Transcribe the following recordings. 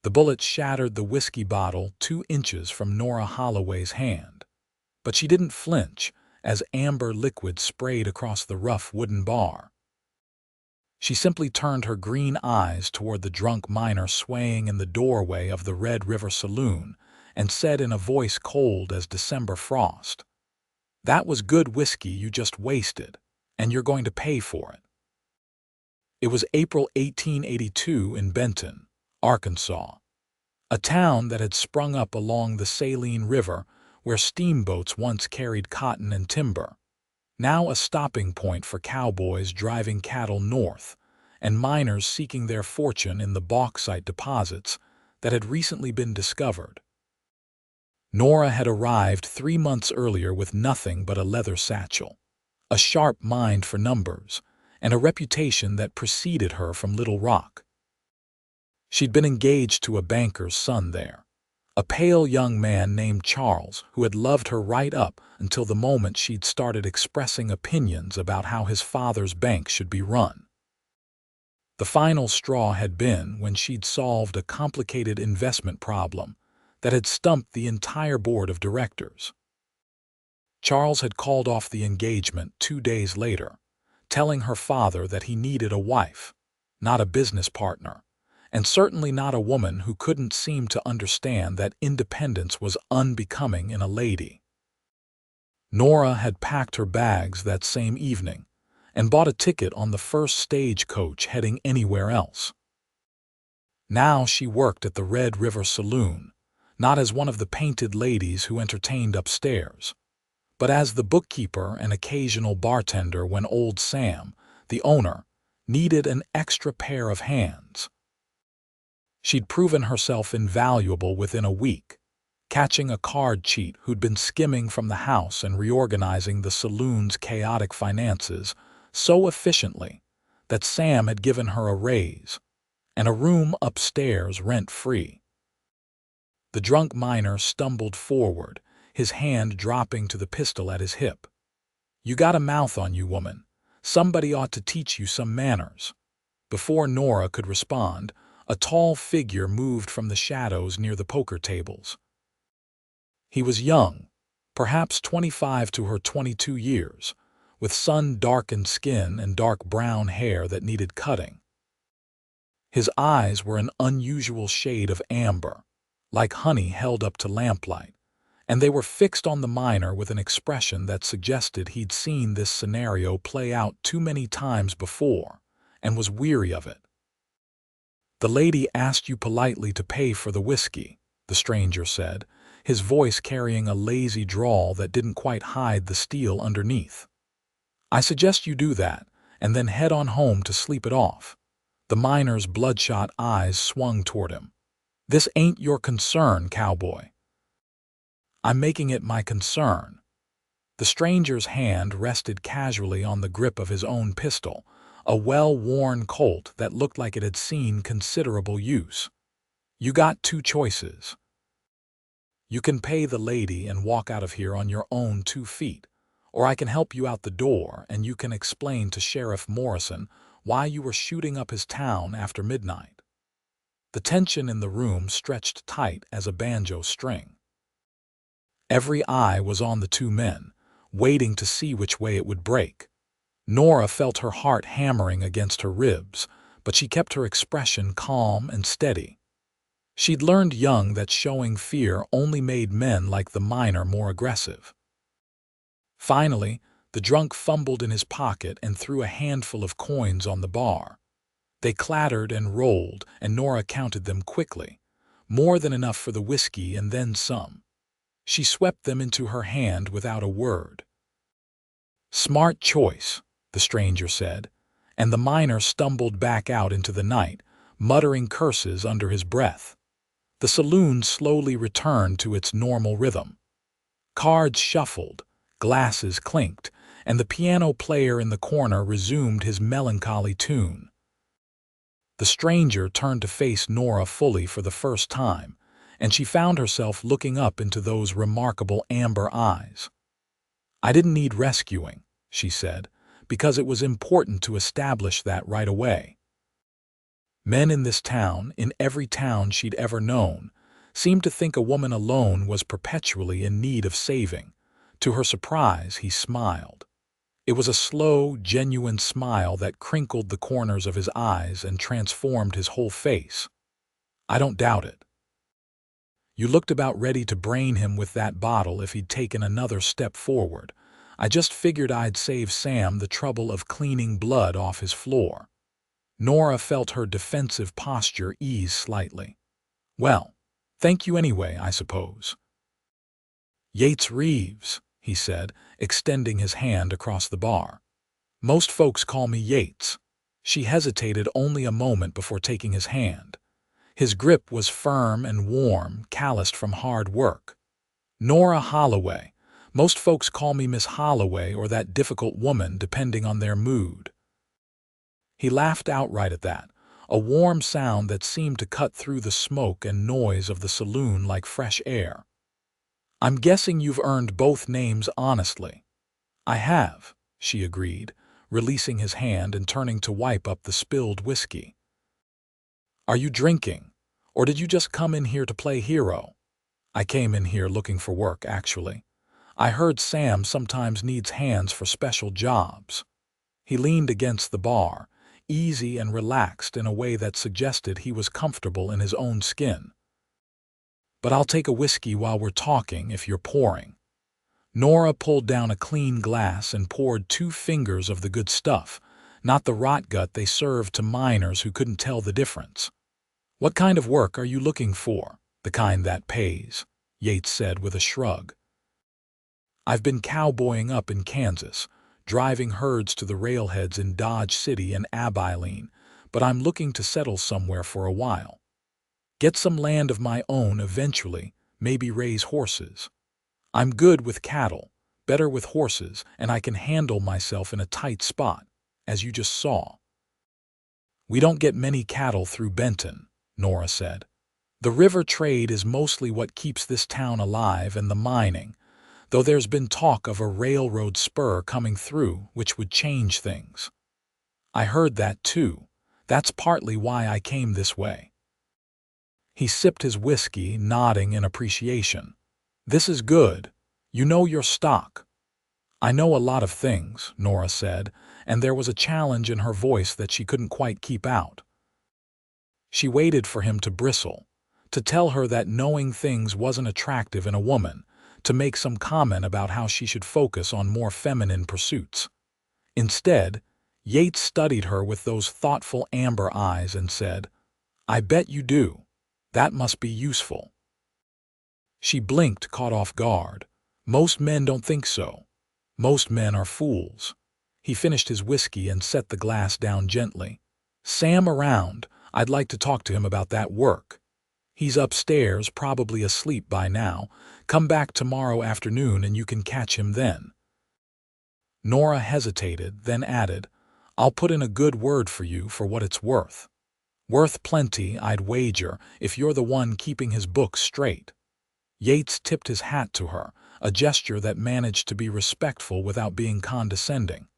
The bullet shattered the whiskey bottle 2 inches from Nora Holloway's hand. But she didn't flinch as amber liquid sprayed across the rough wooden bar. She simply turned her green eyes toward the drunk miner swaying in the doorway of the Red River Saloon and said in a voice cold as December frost, "That was good whiskey you just wasted, and you're going to pay for it." It was April 1882 in Benton, Arkansas, a town that had sprung up along the Saline River where steamboats once carried cotton and timber, now a stopping point for cowboys driving cattle north and miners seeking their fortune in the bauxite deposits that had recently been discovered. Nora had arrived 3 months earlier with nothing but a leather satchel, a sharp mind for numbers, and a reputation that preceded her from Little Rock. She'd been engaged to a banker's son there, a pale young man named Charles who had loved her right up until the moment she'd started expressing opinions about how his father's bank should be run. The final straw had been when she'd solved a complicated investment problem that had stumped the entire board of directors. Charles had called off the engagement 2 days later, telling her father that he needed a wife, not a business partner, and certainly not a woman who couldn't seem to understand that independence was unbecoming in a lady. Nora had packed her bags that same evening and bought a ticket on the first stagecoach heading anywhere else. Now she worked at the Red River Saloon, not as one of the painted ladies who entertained upstairs, but as the bookkeeper and occasional bartender when old Sam, the owner, needed an extra pair of hands. She'd proven herself invaluable within a week, catching a card cheat who'd been skimming from the house and reorganizing the saloon's chaotic finances so efficiently that Sam had given her a raise and a room upstairs rent-free. The drunk miner stumbled forward, his hand dropping to the pistol at his hip. "You got a mouth on you, woman. Somebody ought to teach you some manners." Before Nora could respond, a tall figure moved from the shadows near the poker tables. He was young, perhaps 25 to her 22 years, with sun-darkened skin and dark brown hair that needed cutting. His eyes were an unusual shade of amber, like honey held up to lamplight, and they were fixed on the miner with an expression that suggested he'd seen this scenario play out too many times before and was weary of it. "The lady asked you politely to pay for the whiskey," the stranger said, his voice carrying a lazy drawl that didn't quite hide the steel underneath. "I suggest you do that, and then head on home to sleep it off." The miner's bloodshot eyes swung toward him. "This ain't your concern, cowboy." "I'm making it my concern." The stranger's hand rested casually on the grip of his own pistol, a well-worn Colt that looked like it had seen considerable use. "You got 2 choices. You can pay the lady and walk out of here on your own 2 feet, or I can help you out the door and you can explain to Sheriff Morrison why you were shooting up his town after midnight." The tension in the room stretched tight as a banjo string. Every eye was on the 2 men, waiting to see which way it would break. Nora felt her heart hammering against her ribs, but she kept her expression calm and steady. She'd learned young that showing fear only made men like the miner more aggressive. Finally, the drunk fumbled in his pocket and threw a handful of coins on the bar. They clattered and rolled, and Nora counted them quickly, more than enough for the whiskey and then some. She swept them into her hand without a word. "Smart choice," the stranger said, and the miner stumbled back out into the night, muttering curses under his breath. The saloon slowly returned to its normal rhythm. Cards shuffled, glasses clinked, and the piano player in the corner resumed his melancholy tune. The stranger turned to face Nora fully for the first time, and she found herself looking up into those remarkable amber eyes. "I didn't need rescuing," she said, "because it was important to establish that right away." Men in this town, in every town she'd ever known, seemed to think a woman alone was perpetually in need of saving. To her surprise, he smiled. It was a slow, genuine smile that crinkled the corners of his eyes and transformed his whole face. "I don't doubt it. You looked about ready to brain him with that bottle if he'd taken another step forward. I just figured I'd save Sam the trouble of cleaning blood off his floor." Nora felt her defensive posture ease slightly. "Well, thank you anyway, I suppose." "Yates Reeves," he said, extending his hand across the bar. "Most folks call me Yates." She hesitated only a moment before taking his hand. His grip was firm and warm, calloused from hard work. "Nora Holloway. Most folks call me Miss Holloway or that difficult woman, depending on their mood." He laughed outright at that, a warm sound that seemed to cut through the smoke and noise of the saloon like fresh air. "I'm guessing you've earned both names honestly." "I have," she agreed, releasing his hand and turning to wipe up the spilled whiskey. "Are you drinking, or did you just come in here to play hero?" "I came in here looking for work, actually. I heard Sam sometimes needs hands for special jobs." He leaned against the bar, easy and relaxed in a way that suggested he was comfortable in his own skin. "But I'll take a whiskey while we're talking if you're pouring." Nora pulled down a clean glass and poured 2 fingers of the good stuff, not the rotgut they served to miners who couldn't tell the difference. "What kind of work are you looking for?" "The kind that pays," Yates said with a shrug. "I've been cowboying up in Kansas, driving herds to the railheads in Dodge City and Abilene, but I'm looking to settle somewhere for a while. Get some land of my own eventually, maybe raise horses. I'm good with cattle, better with horses, and I can handle myself in a tight spot, as you just saw." "We don't get many cattle through Benton," Nora said. "The river trade is mostly what keeps this town alive, and the mining, though there's been talk of a railroad spur coming through which would change things." "I heard that too. That's partly why I came this way." He sipped his whiskey, nodding in appreciation. "This is good. You know your stock." "I know a lot of things," Nora said, and there was a challenge in her voice that she couldn't quite keep out. She waited for him to bristle, to tell her that knowing things wasn't attractive in a woman, to make some comment about how she should focus on more feminine pursuits. Instead, Yates studied her with those thoughtful amber eyes and said, "I bet you do. That must be useful." She blinked, caught off guard. "Most men don't think so. Most men are fools." He finished his whiskey and set the glass down gently. "Sam around? I'd like to talk to him about that work." "He's upstairs, probably asleep by now. Come back tomorrow afternoon and you can catch him then." Nora hesitated, then added, "I'll put in a good word for you for what it's worth." "Worth plenty, I'd wager, if you're the one keeping his books straight." Yates tipped his hat to her, a gesture that managed to be respectful without being condescending.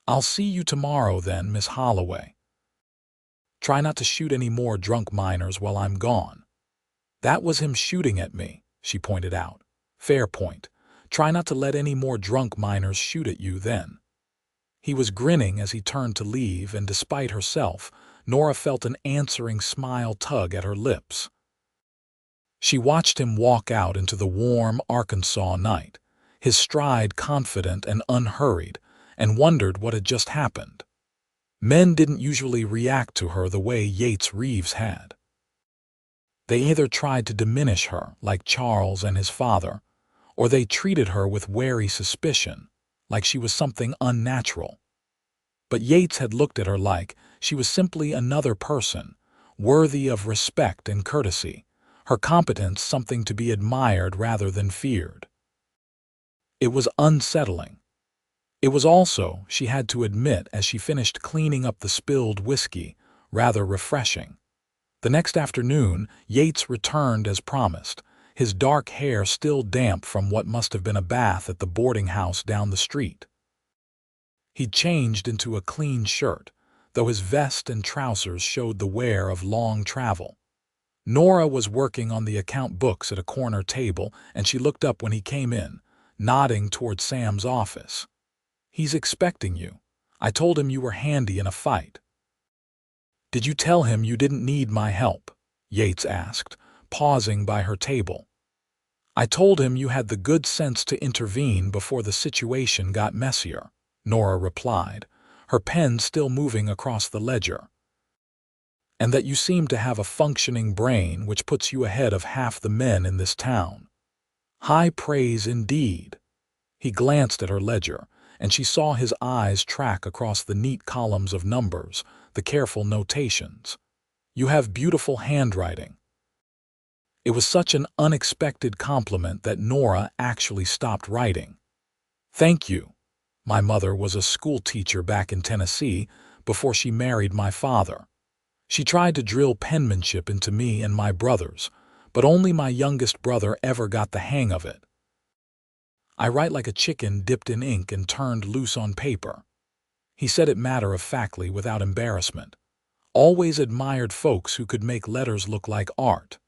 "I'll see you tomorrow then, Miss Holloway. Try not to shoot any more drunk miners while I'm gone." "That was him shooting at me," she pointed out. "Fair point. Try not to let any more drunk miners shoot at you then." He was grinning as he turned to leave, and despite herself, Nora felt an answering smile tug at her lips. She watched him walk out into the warm Arkansas night, his stride confident and unhurried, and wondered what had just happened. Men didn't usually react to her the way Yates Reeves had. They either tried to diminish her, like Charles and his father, or they treated her with wary suspicion, like she was something unnatural. But Yates had looked at her like she was simply another person, worthy of respect and courtesy, her competence something to be admired rather than feared. It was unsettling. It was also, she had to admit as she finished cleaning up the spilled whiskey, rather refreshing. The next afternoon, Yates returned as promised, his dark hair still damp from what must have been a bath at the boarding house down the street. He'd changed into a clean shirt, though his vest and trousers showed the wear of long travel. Nora was working on the account books at a corner table, and she looked up when he came in, nodding toward Sam's office. "He's expecting you. I told him you were handy in a fight." "Did you tell him you didn't need my help?" Yates asked, pausing by her table. "I told him you had the good sense to intervene before the situation got messier," Nora replied, her pen still moving across the ledger. "And that you seem to have a functioning brain which puts you ahead of half the men in this town. High praise indeed." He glanced at her ledger, and she saw his eyes track across the neat columns of numbers, the careful notations. "You have beautiful handwriting." It was such an unexpected compliment that Nora actually stopped writing. "Thank you. My mother was a school teacher back in Tennessee before she married my father. She tried to drill penmanship into me and my brothers, but only my youngest brother ever got the hang of it. I write like a chicken dipped in ink and turned loose on paper." He said it matter-of-factly without embarrassment. "Always admired folks who could make letters look like art."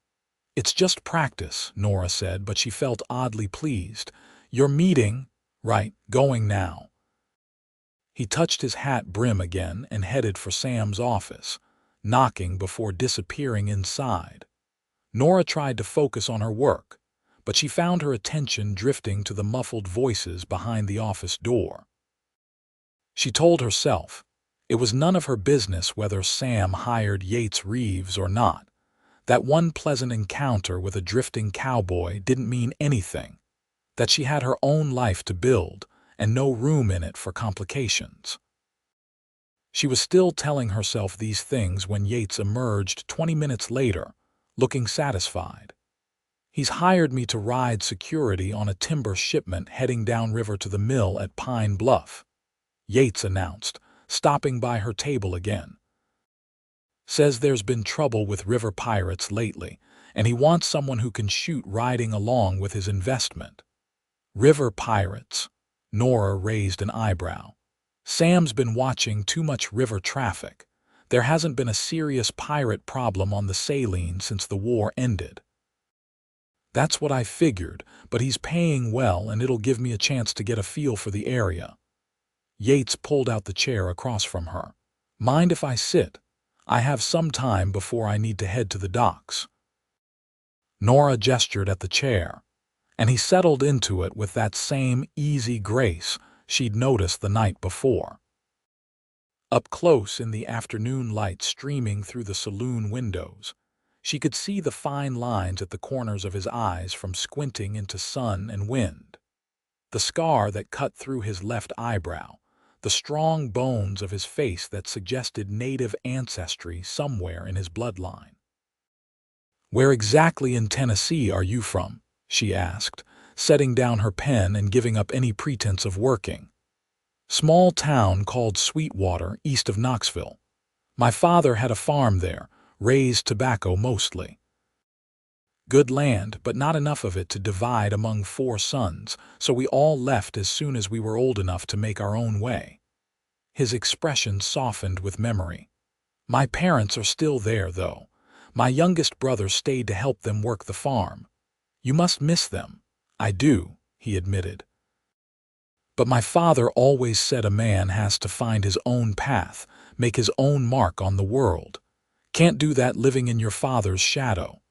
"It's just practice," Nora said, but she felt oddly pleased. "Your meeting?" "Right, going now." He touched his hat brim again and headed for Sam's office, knocking before disappearing inside. Nora tried to focus on her work, but she found her attention drifting to the muffled voices behind the office door. She told herself it was none of her business whether Sam hired Yates Reeves or not. That one pleasant encounter with a drifting cowboy didn't mean anything, that she had her own life to build and no room in it for complications. She was still telling herself these things when Yates emerged 20 minutes later, looking satisfied. "He's hired me to ride security on a timber shipment heading downriver to the mill at Pine Bluff," Yates announced, stopping by her table again. "Says there's been trouble with river pirates lately, and he wants someone who can shoot riding along with his investment." "River pirates?" Nora raised an eyebrow. "Sam's been watching too much river traffic. There hasn't been a serious pirate problem on the Saline since the war ended." "That's what I figured, but he's paying well and it'll give me a chance to get a feel for the area." Yates pulled out the chair across from her. "Mind if I sit? I have some time before I need to head to the docks." Nora gestured at the chair, and he settled into it with that same easy grace she'd noticed the night before. Up close in the afternoon light streaming through the saloon windows, she could see the fine lines at the corners of his eyes from squinting into sun and wind. The scar that cut through his left eyebrow, the strong bones of his face that suggested native ancestry somewhere in his bloodline. "Where exactly in Tennessee are you from?" she asked, setting down her pen and giving up any pretense of working. "Small town called Sweetwater, east of Knoxville. My father had a farm there, raised tobacco mostly. Good land, but not enough of it to divide among 4 sons, so we all left as soon as we were old enough to make our own way." His expression softened with memory. "My parents are still there, though. My youngest brother stayed to help them work the farm. You must miss them." "I do," he admitted. "But my father always said a man has to find his own path, make his own mark on the world. Can't do that living in your father's shadow."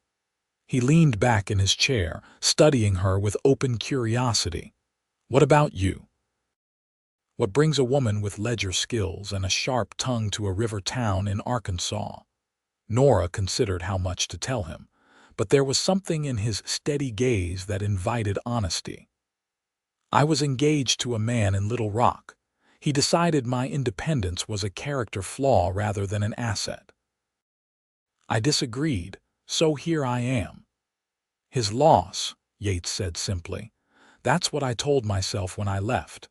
He leaned back in his chair, studying her with open curiosity. "What about you? What brings a woman with ledger skills and a sharp tongue to a river town in Arkansas?" Nora considered how much to tell him, but there was something in his steady gaze that invited honesty. "I was engaged to a man in Little Rock. He decided my independence was a character flaw rather than an asset. I disagreed, so here I am." "His loss," Yates said simply. "That's what I told myself when I left."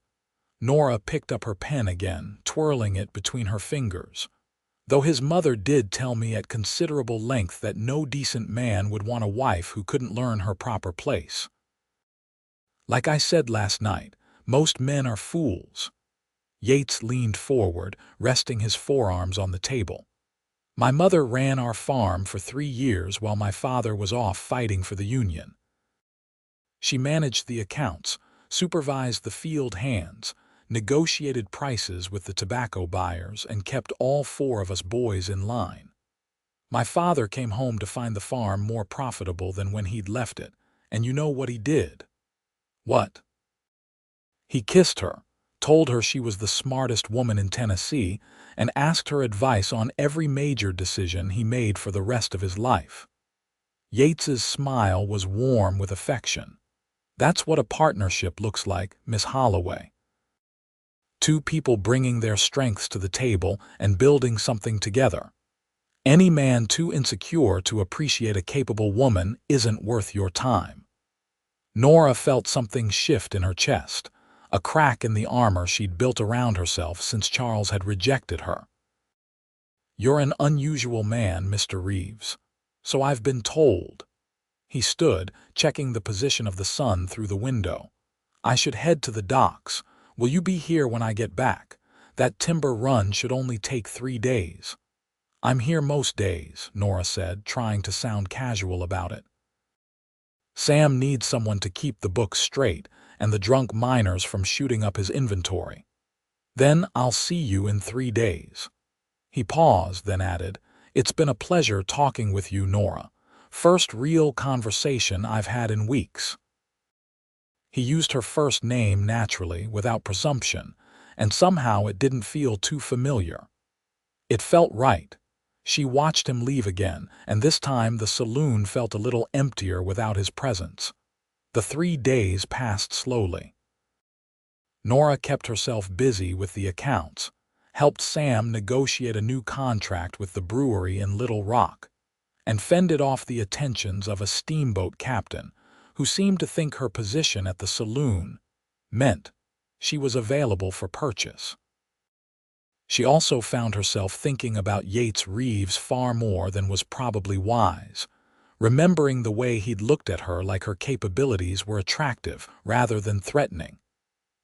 Nora picked up her pen again, twirling it between her fingers. "Though his mother did tell me at considerable length that no decent man would want a wife who couldn't learn her proper place. Like I said last night, most men are fools." Yates leaned forward, resting his forearms on the table. My mother ran our farm for 3 years while my father was off fighting for the Union. She managed the accounts, supervised the field hands, negotiated prices with the tobacco buyers, and kept all 4 of us boys in line. My father came home to find the farm more profitable than when he'd left it, and you know what he did? What? He kissed her, told her she was the smartest woman in Tennessee, and asked her advice on every major decision he made for the rest of his life. Yates's smile was warm with affection. That's what a partnership looks like, Miss Holloway. 2 people bringing their strengths to the table and building something together. Any man too insecure to appreciate a capable woman isn't worth your time. Nora felt something shift in her chest, a crack in the armor she'd built around herself since Charles had rejected her. You're an unusual man, Mr. Reeves. So I've been told. He stood, checking the position of the sun through the window. I should head to the docks. Will you be here when I get back? That timber run should only take 3 days. I'm here most days, Nora said, trying to sound casual about it. Sam needs someone to keep the books straight and the drunk miners from shooting up his inventory. Then I'll see you in 3 days. He paused, then added, It's been a pleasure talking with you, Nora. First real conversation I've had in weeks. He used her first name naturally, without presumption, and somehow it didn't feel too familiar. It felt right. She watched him leave again, and this time the saloon felt a little emptier without his presence. The 3 days passed slowly. Nora kept herself busy with the accounts, helped Sam negotiate a new contract with the brewery in Little Rock, and fended off the attentions of a steamboat captain who seemed to think her position at the saloon meant she was available for purchase. She also found herself thinking about Yates Reeves far more than was probably wise, remembering the way he'd looked at her like her capabilities were attractive rather than threatening,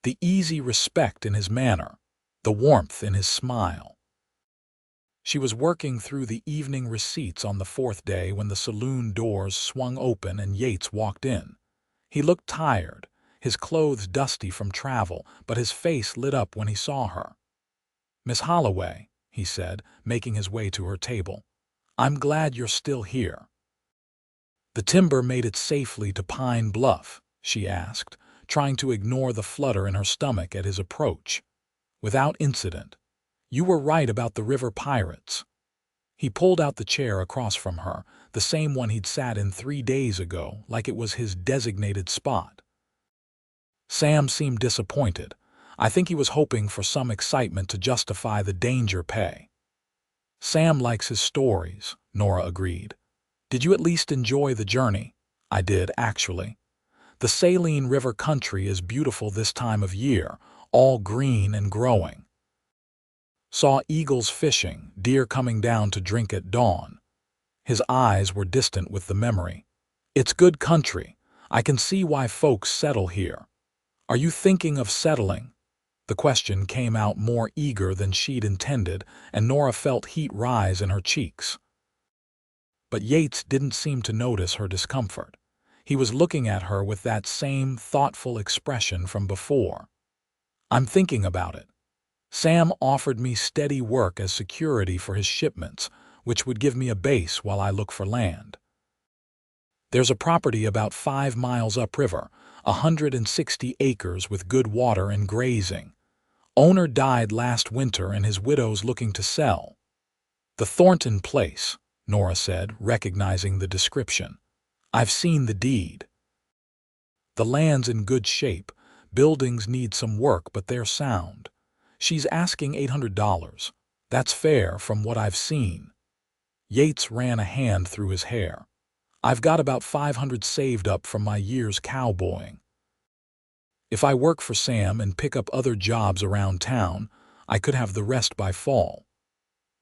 the easy respect in his manner, the warmth in his smile. She was working through the evening receipts on the 4th day when the saloon doors swung open and Yates walked in. He looked tired, his clothes dusty from travel, but his face lit up when he saw her. Miss Holloway, he said, making his way to her table. I'm glad you're still here. The timber made it safely to Pine Bluff, she asked, trying to ignore the flutter in her stomach at his approach. Without incident. You were right about the river pirates. He pulled out the chair across from her, the same one he'd sat in 3 days ago, like it was his designated spot. Sam seemed disappointed. I think he was hoping for some excitement to justify the danger pay. Sam likes his stories, Nora agreed. Did you at least enjoy the journey? I did, actually. The Saline River country is beautiful this time of year, all green and growing. Saw eagles fishing, deer coming down to drink at dawn. His eyes were distant with the memory. It's good country. I can see why folks settle here. Are you thinking of settling? The question came out more eager than she'd intended, and Nora felt heat rise in her cheeks. But Yates didn't seem to notice her discomfort. He was looking at her with that same thoughtful expression from before. I'm thinking about it. Sam offered me steady work as security for his shipments, which would give me a base while I look for land. There's a property about 5 miles upriver, 160 acres with good water and grazing. Owner died last winter and his widow's looking to sell. The Thornton Place, Nora said, recognizing the description. I've seen the deed. The land's in good shape. Buildings need some work, but they're sound. She's asking $800. That's fair from what I've seen. Yates ran a hand through his hair. I've got about $500 saved up from my years cowboying. If I work for Sam and pick up other jobs around town, I could have the rest by fall.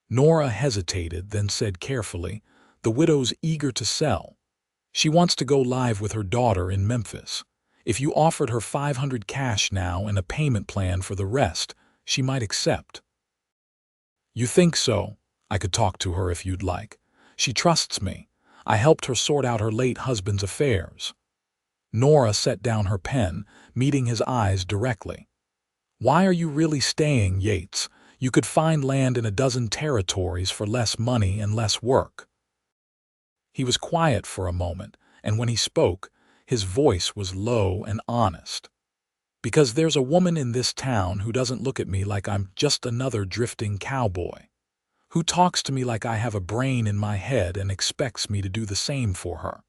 Nora hesitated, then said carefully, the widow's eager to sell. She wants to go live with her daughter in Memphis. If you offered her $500 cash now and a payment plan for the rest, she might accept. You think so? I could talk to her if you'd like. She trusts me. I helped her sort out her late husband's affairs. Nora set down her pen, meeting his eyes directly. Why are you really staying, Yates? You could find land in a dozen territories for less money and less work. He was quiet for a moment, and when he spoke, his voice was low and honest. Because there's a woman in this town who doesn't look at me like I'm just another drifting cowboy, who talks to me like I have a brain in my head and expects me to do the same for her.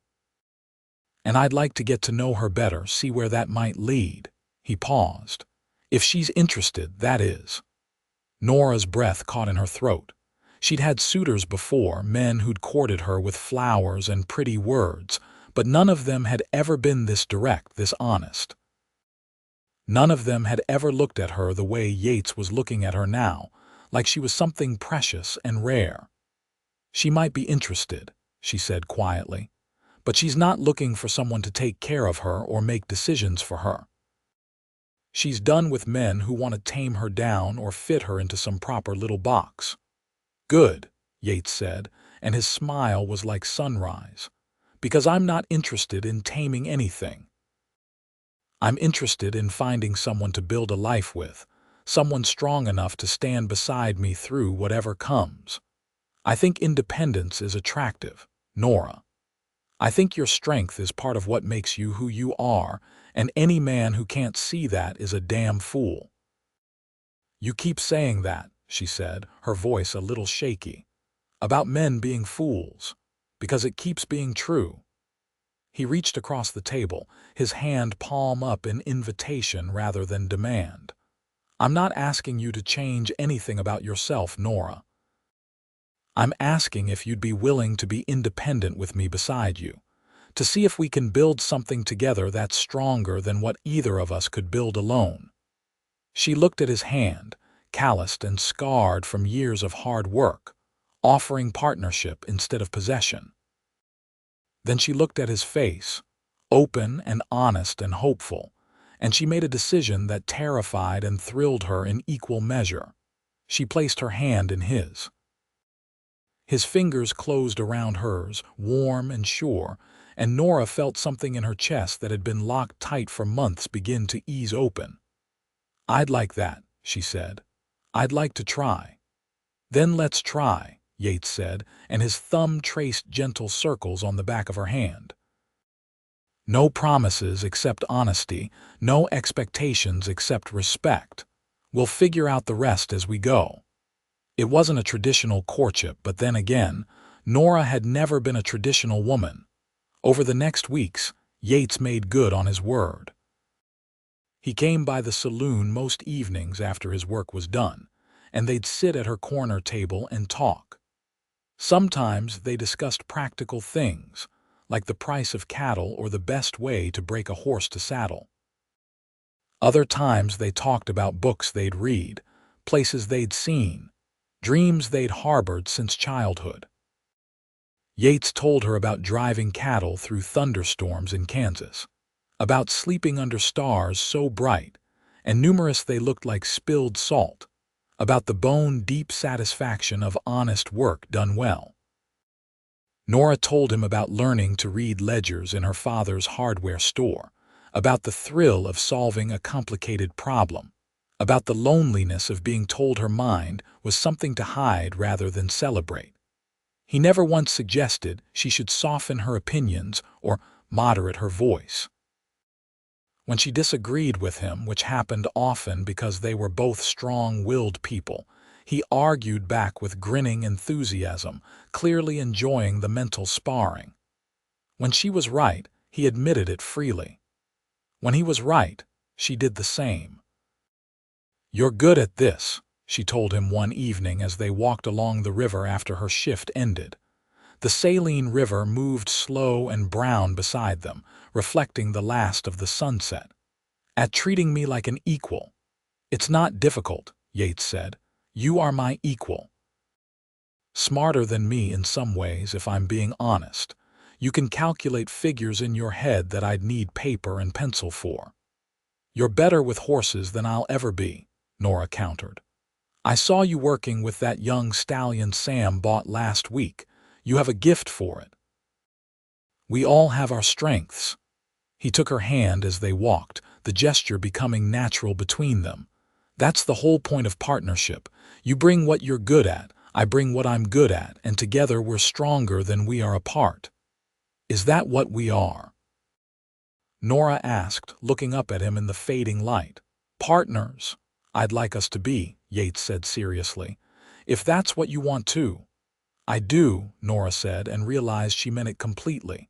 And I'd like to get to know her better, see where that might lead. He paused. If she's interested, that is. Nora's breath caught in her throat. She'd had suitors before, men who'd courted her with flowers and pretty words, but none of them had ever been this direct, this honest. None of them had ever looked at her the way Yates was looking at her now, like she was something precious and rare. She might be interested, she said quietly, but she's not looking for someone to take care of her or make decisions for her. She's done with men who want to tame her down or fit her into some proper little box. Good, Yates said, and his smile was like sunrise, because I'm not interested in taming anything. I'm interested in finding someone to build a life with, someone strong enough to stand beside me through whatever comes. I think independence is attractive, Nora. I think your strength is part of what makes you who you are, and any man who can't see that is a damn fool. You keep saying that, she said, her voice a little shaky, about men being fools, because it keeps being true. He reached across the table, his hand palm up in invitation rather than demand. I'm not asking you to change anything about yourself, Nora. I'm asking if you'd be willing to be independent with me beside you, to see if we can build something together that's stronger than what either of us could build alone. She looked at his hand, calloused and scarred from years of hard work, offering partnership instead of possession. Then she looked at his face, open and honest and hopeful, and she made a decision that terrified and thrilled her in equal measure. She placed her hand in his. His fingers closed around hers, warm and sure, and Nora felt something in her chest that had been locked tight for months begin to ease open. I'd like that, she said. I'd like to try. Then let's try, Yates said, and his thumb traced gentle circles on the back of her hand. No promises except honesty, no expectations except respect. We'll figure out the rest as we go. It wasn't a traditional courtship, but then again, Nora had never been a traditional woman. Over the next weeks, Yates made good on his word. He came by the saloon most evenings after his work was done, and they'd sit at her corner table and talk. Sometimes they discussed practical things, like the price of cattle or the best way to break a horse to saddle. Other times they talked about books they'd read, places they'd seen, dreams they'd harbored since childhood. Yates told her about driving cattle through thunderstorms in Kansas, about sleeping under stars so bright and numerous they looked like spilled salt, about the bone-deep satisfaction of honest work done well. Nora told him about learning to read ledgers in her father's hardware store, about the thrill of solving a complicated problem, about the loneliness of being told her mind was something to hide rather than celebrate. He never once suggested she should soften her opinions or moderate her voice. When she disagreed with him, which happened often because they were both strong-willed people, he argued back with grinning enthusiasm, clearly enjoying the mental sparring. When she was right, he admitted it freely. When he was right, she did the same. "You're good at this," she told him one evening as they walked along the river after her shift ended. The saline river moved slow and brown beside them, reflecting the last of the sunset. "At treating me like an equal." "It's not difficult," Yates said. "You are my equal. Smarter than me in some ways, if I'm being honest. You can calculate figures in your head that I'd need paper and pencil for. You're better with horses than I'll ever be, Nora countered. "I saw you working with that young stallion Sam bought last week. You have a gift for it." "We all have our strengths." He took her hand as they walked, the gesture becoming natural between them. "That's the whole point of partnership. You bring what you're good at, I bring what I'm good at, and together we're stronger than we are apart." "Is that what we are?" Nora asked, looking up at him in the fading light. "Partners. I'd like us to be," Yates said seriously. "If that's what you want too." "I do," Nora said, and realized she meant it completely.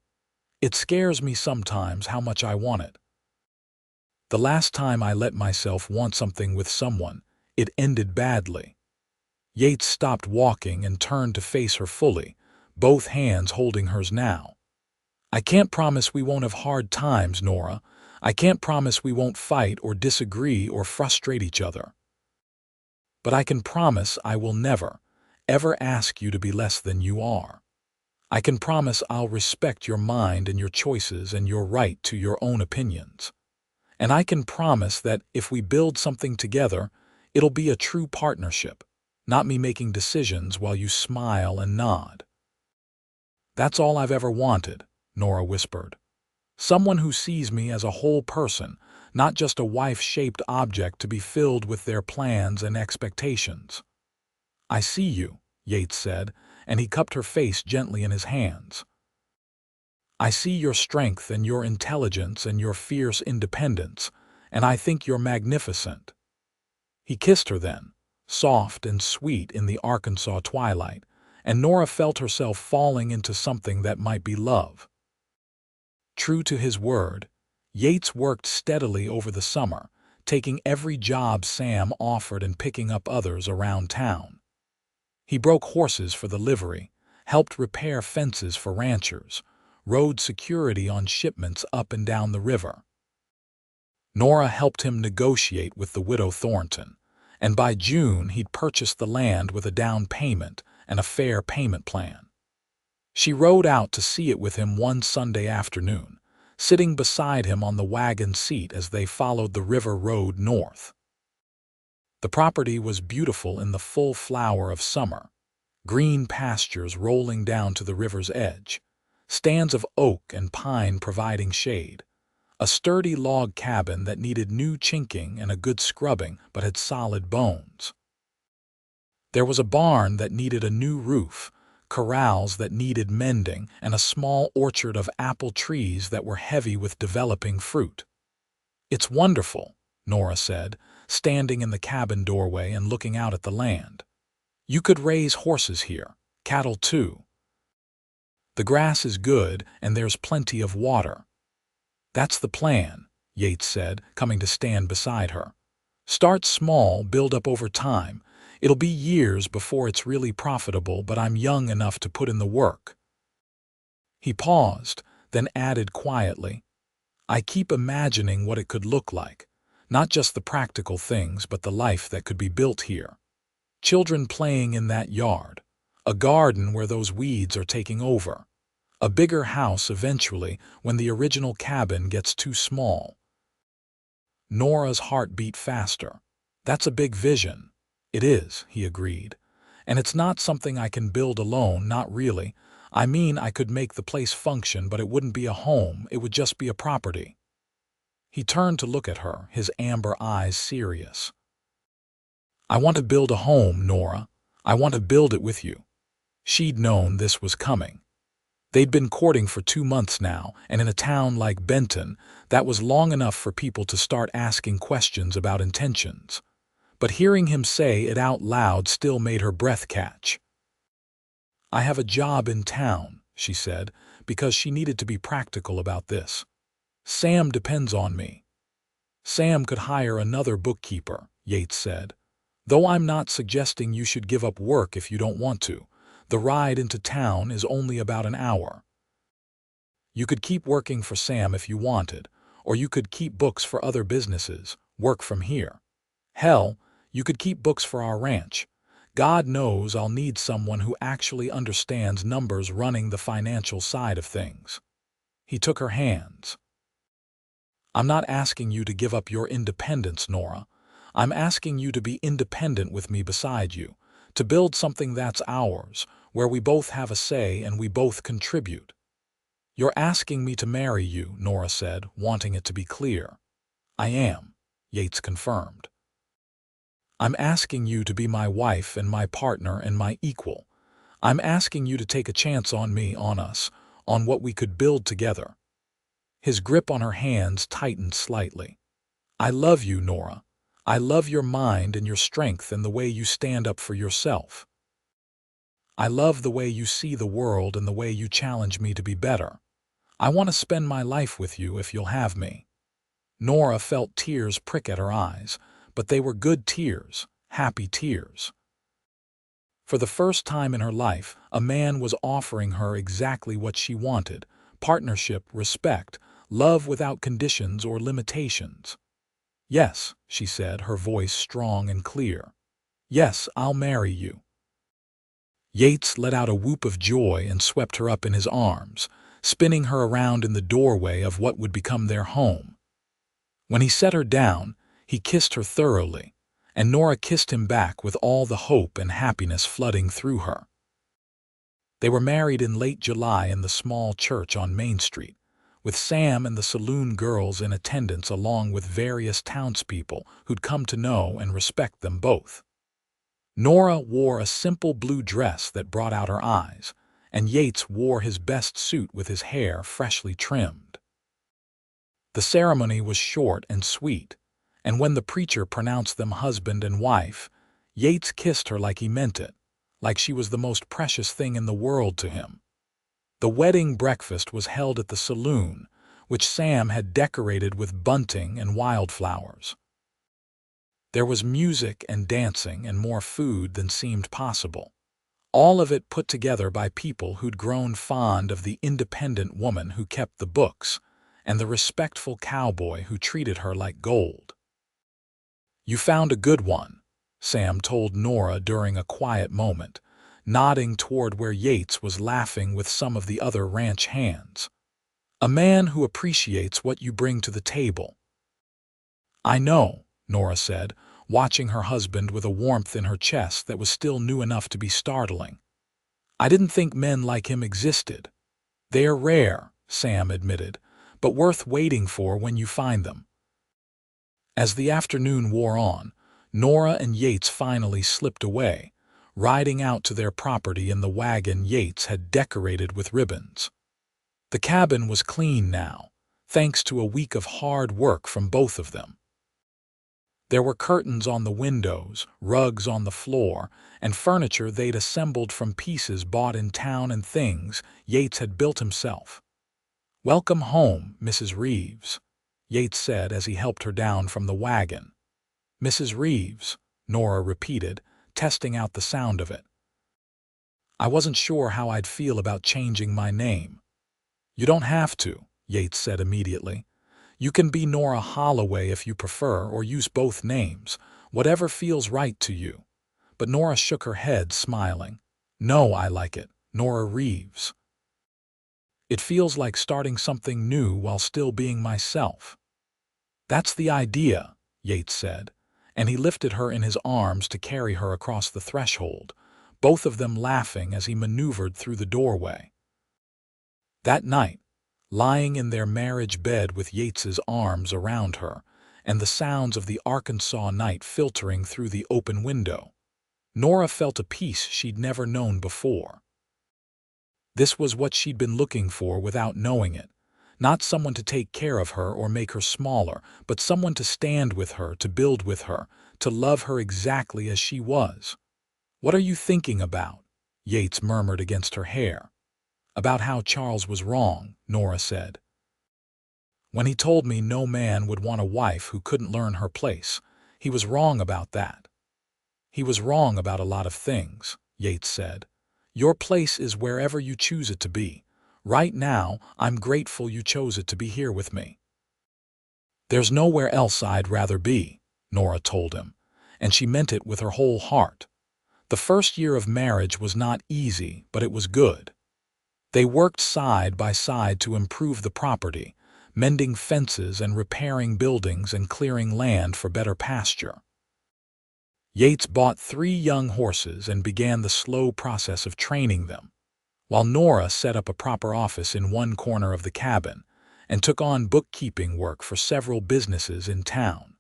"It scares me sometimes how much I want it. The last time I let myself want something with someone, it ended badly." Yates stopped walking and turned to face her fully, both hands holding hers now. "I can't promise we won't have hard times, Nora. I can't promise we won't fight or disagree or frustrate each other. But I can promise I will never, ever ask you to be less than you are. I can promise I'll respect your mind and your choices and your right to your own opinions. And I can promise that if we build something together, it'll be a true partnership, not me making decisions while you smile and nod." "That's all I've ever wanted," Nora whispered. "Someone who sees me as a whole person, not just a wife-shaped object to be filled with their plans and expectations." "I see you," Yates said, and he cupped her face gently in his hands. "I see your strength and your intelligence and your fierce independence, and I think you're magnificent." He kissed her then, soft and sweet in the Arkansas twilight, and Nora felt herself falling into something that might be love. True to his word, Yates worked steadily over the summer, taking every job Sam offered and picking up others around town. He broke horses for the livery, helped repair fences for ranchers, rode security on shipments up and down the river. Nora helped him negotiate with the widow Thornton, and by June he'd purchased the land with a down payment and a fair payment plan. She rode out to see it with him one Sunday afternoon, sitting beside him on the wagon seat as they followed the river road north. The property was beautiful in the full flower of summer, green pastures rolling down to the river's edge, stands of oak and pine providing shade, a sturdy log cabin that needed new chinking and a good scrubbing but had solid bones. There was a barn that needed a new roof, corrals that needed mending, and a small orchard of apple trees that were heavy with developing fruit. "It's wonderful," Nora said, standing in the cabin doorway and looking out at the land. "You could raise horses here, cattle too. The grass is good and there's plenty of water." "That's the plan," Yates said, coming to stand beside her. "Start small, build up over time. It'll be years before it's really profitable, but I'm young enough to put in the work." He paused, then added quietly, "I keep imagining what it could look like, not just the practical things, but the life that could be built here. Children playing in that yard, a garden where those weeds are taking over, a bigger house eventually when the original cabin gets too small." Nora's heart beat faster. "That's a big vision." "It is," he agreed. "And it's not something I can build alone, not really. I mean, I could make the place function, but it wouldn't be a home, it would just be a property." He turned to look at her, his amber eyes serious. "I want to build a home, Nora. I want to build it with you." She'd known this was coming. They'd been courting for 2 months now, and in a town like Benton, that was long enough for people to start asking questions about intentions. But hearing him say it out loud still made her breath catch. "I have a job in town," she said, because she needed to be practical about this. "Sam depends on me." "Sam could hire another bookkeeper," Yates said. "Though I'm not suggesting you should give up work if you don't want to. The ride into town is only about an hour. You could keep working for Sam if you wanted, or you could keep books for other businesses, work from here. Hell, you could keep books for our ranch. God knows I'll need someone who actually understands numbers running the financial side of things." He took her hands. "I'm not asking you to give up your independence, Nora. I'm asking you to be independent with me beside you, to build something that's ours, where we both have a say and we both contribute." "You're asking me to marry you," Nora said, wanting it to be clear. "I am," Yates confirmed. "I'm asking you to be my wife and my partner and my equal. I'm asking you to take a chance on me, on us, on what we could build together." His grip on her hands tightened slightly. "I love you, Nora. I love your mind and your strength and the way you stand up for yourself. I love the way you see the world and the way you challenge me to be better. I want to spend my life with you if you'll have me." Nora felt tears prick at her eyes, but they were good tears, happy tears. For the first time in her life, a man was offering her exactly what she wanted: partnership, respect, love without conditions or limitations. "Yes," she said, her voice strong and clear. "Yes, I'll marry you." Yates let out a whoop of joy and swept her up in his arms, spinning her around in the doorway of what would become their home. When he set her down, he kissed her thoroughly, and Nora kissed him back with all the hope and happiness flooding through her. They were married in late July in the small church on Main Street, with Sam and the saloon girls in attendance along with various townspeople who'd come to know and respect them both. Nora wore a simple blue dress that brought out her eyes, and Yates wore his best suit with his hair freshly trimmed. The ceremony was short and sweet, and when the preacher pronounced them husband and wife, Yates kissed her like he meant it, like she was the most precious thing in the world to him. The wedding breakfast was held at the saloon, which Sam had decorated with bunting and wildflowers. There was music and dancing and more food than seemed possible, all of it put together by people who'd grown fond of the independent woman who kept the books and the respectful cowboy who treated her like gold. "You found a good one," Sam told Nora during a quiet moment, nodding toward where Yates was laughing with some of the other ranch hands. "A man who appreciates what you bring to the table." "I know," Nora said, watching her husband with a warmth in her chest that was still new enough to be startling. "I didn't think men like him existed." "They're rare," Sam admitted, "but worth waiting for when you find them." As the afternoon wore on, Nora and Yates finally slipped away, riding out to their property in the wagon Yates had decorated with ribbons. The cabin was clean now, thanks to a week of hard work from both of them. There were curtains on the windows, rugs on the floor, and furniture they'd assembled from pieces bought in town and things Yates had built himself. "Welcome home, Mrs. Reeves," Yates said as he helped her down from the wagon. "Mrs. Reeves," Nora repeated, testing out the sound of it. "I wasn't sure how I'd feel about changing my name." "You don't have to," Yates said immediately. "You can be Nora Holloway if you prefer, or use both names, whatever feels right to you." But Nora shook her head, smiling. "No, I like it, Nora Reeves. It feels like starting something new while still being myself." "That's the idea," Yates said, and he lifted her in his arms to carry her across the threshold, both of them laughing as he maneuvered through the doorway. That night, lying in their marriage bed with Yates's arms around her, and the sounds of the Arkansas night filtering through the open window, Nora felt a peace she'd never known before. This was what she'd been looking for without knowing it. Not someone to take care of her or make her smaller, but someone to stand with her, to build with her, to love her exactly as she was. "What are you thinking about?" Yates murmured against her hair. "About how Charles was wrong," Nora said. "When he told me no man would want a wife who couldn't learn her place, he was wrong about that." "He was wrong about a lot of things," Yates said. "Your place is wherever you choose it to be. Right now, I'm grateful you chose it to be here with me." "There's nowhere else I'd rather be," Nora told him, and she meant it with her whole heart. The first year of marriage was not easy, but it was good. They worked side by side to improve the property, mending fences and repairing buildings and clearing land for better pasture. Yates bought 3 young horses and began the slow process of training them, while Nora set up a proper office in one corner of the cabin and took on bookkeeping work for several businesses in town.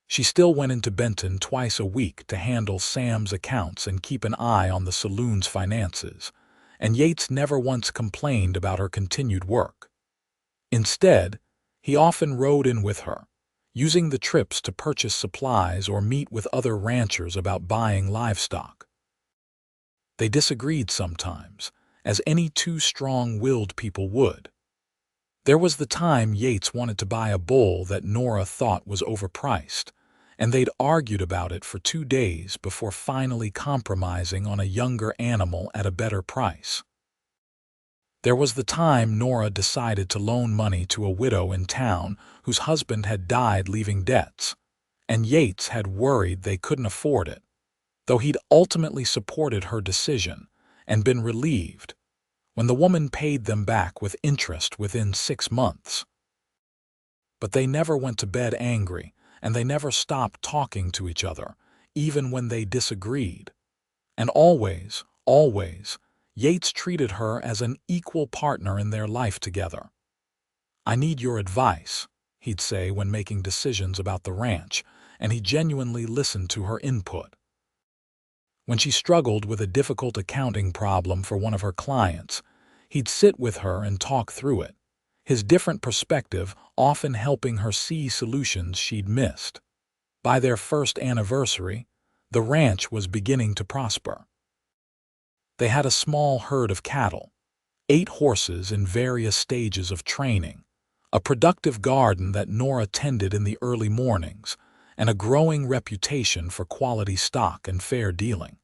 She still went into Benton twice a week to handle Sam's accounts and keep an eye on the saloon's finances, and Yates never once complained about her continued work. Instead, he often rode in with her, using the trips to purchase supplies or meet with other ranchers about buying livestock. They disagreed sometimes, as any two strong-willed people would. There was the time Yates wanted to buy a bull that Nora thought was overpriced, and they'd argued about it for 2 days before finally compromising on a younger animal at a better price. There was the time Nora decided to loan money to a widow in town whose husband had died leaving debts, and Yates had worried they couldn't afford it, though he'd ultimately supported her decision and been relieved when the woman paid them back with interest within 6 months. But they never went to bed angry, and they never stopped talking to each other, even when they disagreed. And always, Yates treated her as an equal partner in their life together. "I need your advice," he'd say when making decisions about the ranch, and he genuinely listened to her input. When she struggled with a difficult accounting problem for one of her clients, he'd sit with her and talk through it, his different perspective often helping her see solutions she'd missed. By their first anniversary, the ranch was beginning to prosper. They had a small herd of cattle, 8 horses in various stages of training, a productive garden that Nora tended in the early mornings, and a growing reputation for quality stock and fair dealing.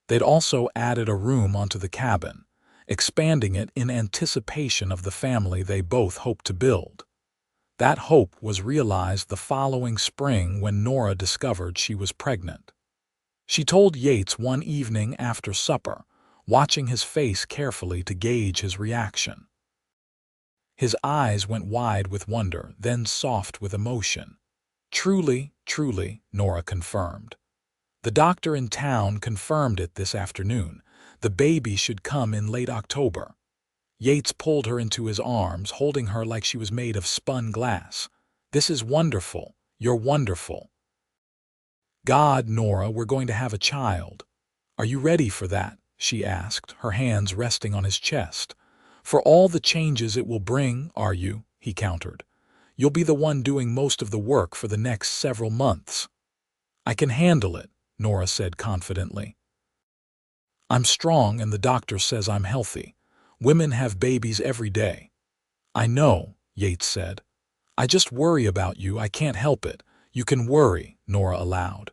They'd also added a room onto the cabin, expanding it in anticipation of the family they both hoped to build. That hope was realized the following spring when Nora discovered she was pregnant. She told Yates one evening after supper, watching his face carefully to gauge his reaction. His eyes went wide with wonder, then soft with emotion. "Truly, Nora confirmed. The doctor in town confirmed it this afternoon. The baby should come in late October." Yates pulled her into his arms, holding her like she was made of spun glass. "This is wonderful. You're wonderful. God, Nora, we're going to have a child. Are you ready for that?" she asked, her hands resting on his chest. "For all the changes it will bring, are you?" he countered. "You'll be the one doing most of the work for the next several months." "I can handle it," Nora said confidently. "I'm strong and the doctor says I'm healthy. Women have babies every day." "I know," Yates said. "I just worry about you. I can't help it." "You can worry," Nora allowed.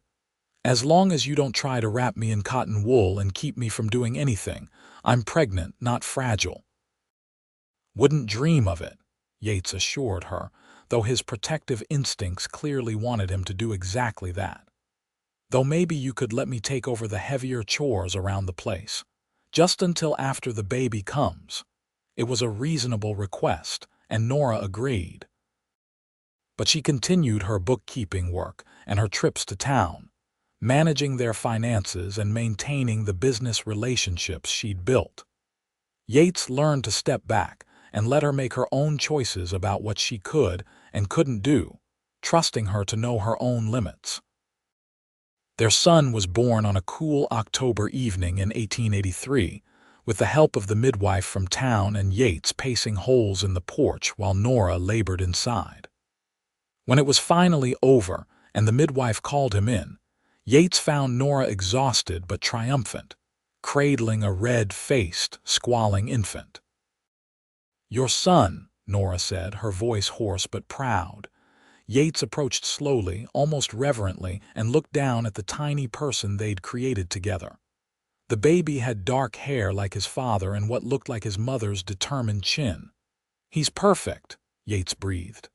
"As long as you don't try to wrap me in cotton wool and keep me from doing anything. I'm pregnant, not fragile." "Wouldn't dream of it," Yates assured her, though his protective instincts clearly wanted him to do exactly that. "Though maybe you could let me take over the heavier chores around the place, just until after the baby comes." It was a reasonable request, and Nora agreed. But she continued her bookkeeping work and her trips to town, managing their finances and maintaining the business relationships she'd built. Yates learned to step back and let her make her own choices about what she could and couldn't do, trusting her to know her own limits. Their son was born on a cool October evening in 1883, with the help of the midwife from town and Yates pacing holes in the porch while Nora labored inside. When it was finally over and the midwife called him in, Yates found Nora exhausted but triumphant, cradling a red-faced, squalling infant. "Your son," Nora said, her voice hoarse but proud. Yates approached slowly, almost reverently, and looked down at the tiny person they'd created together. The baby had dark hair like his father and what looked like his mother's determined chin. "He's perfect," Yates breathed.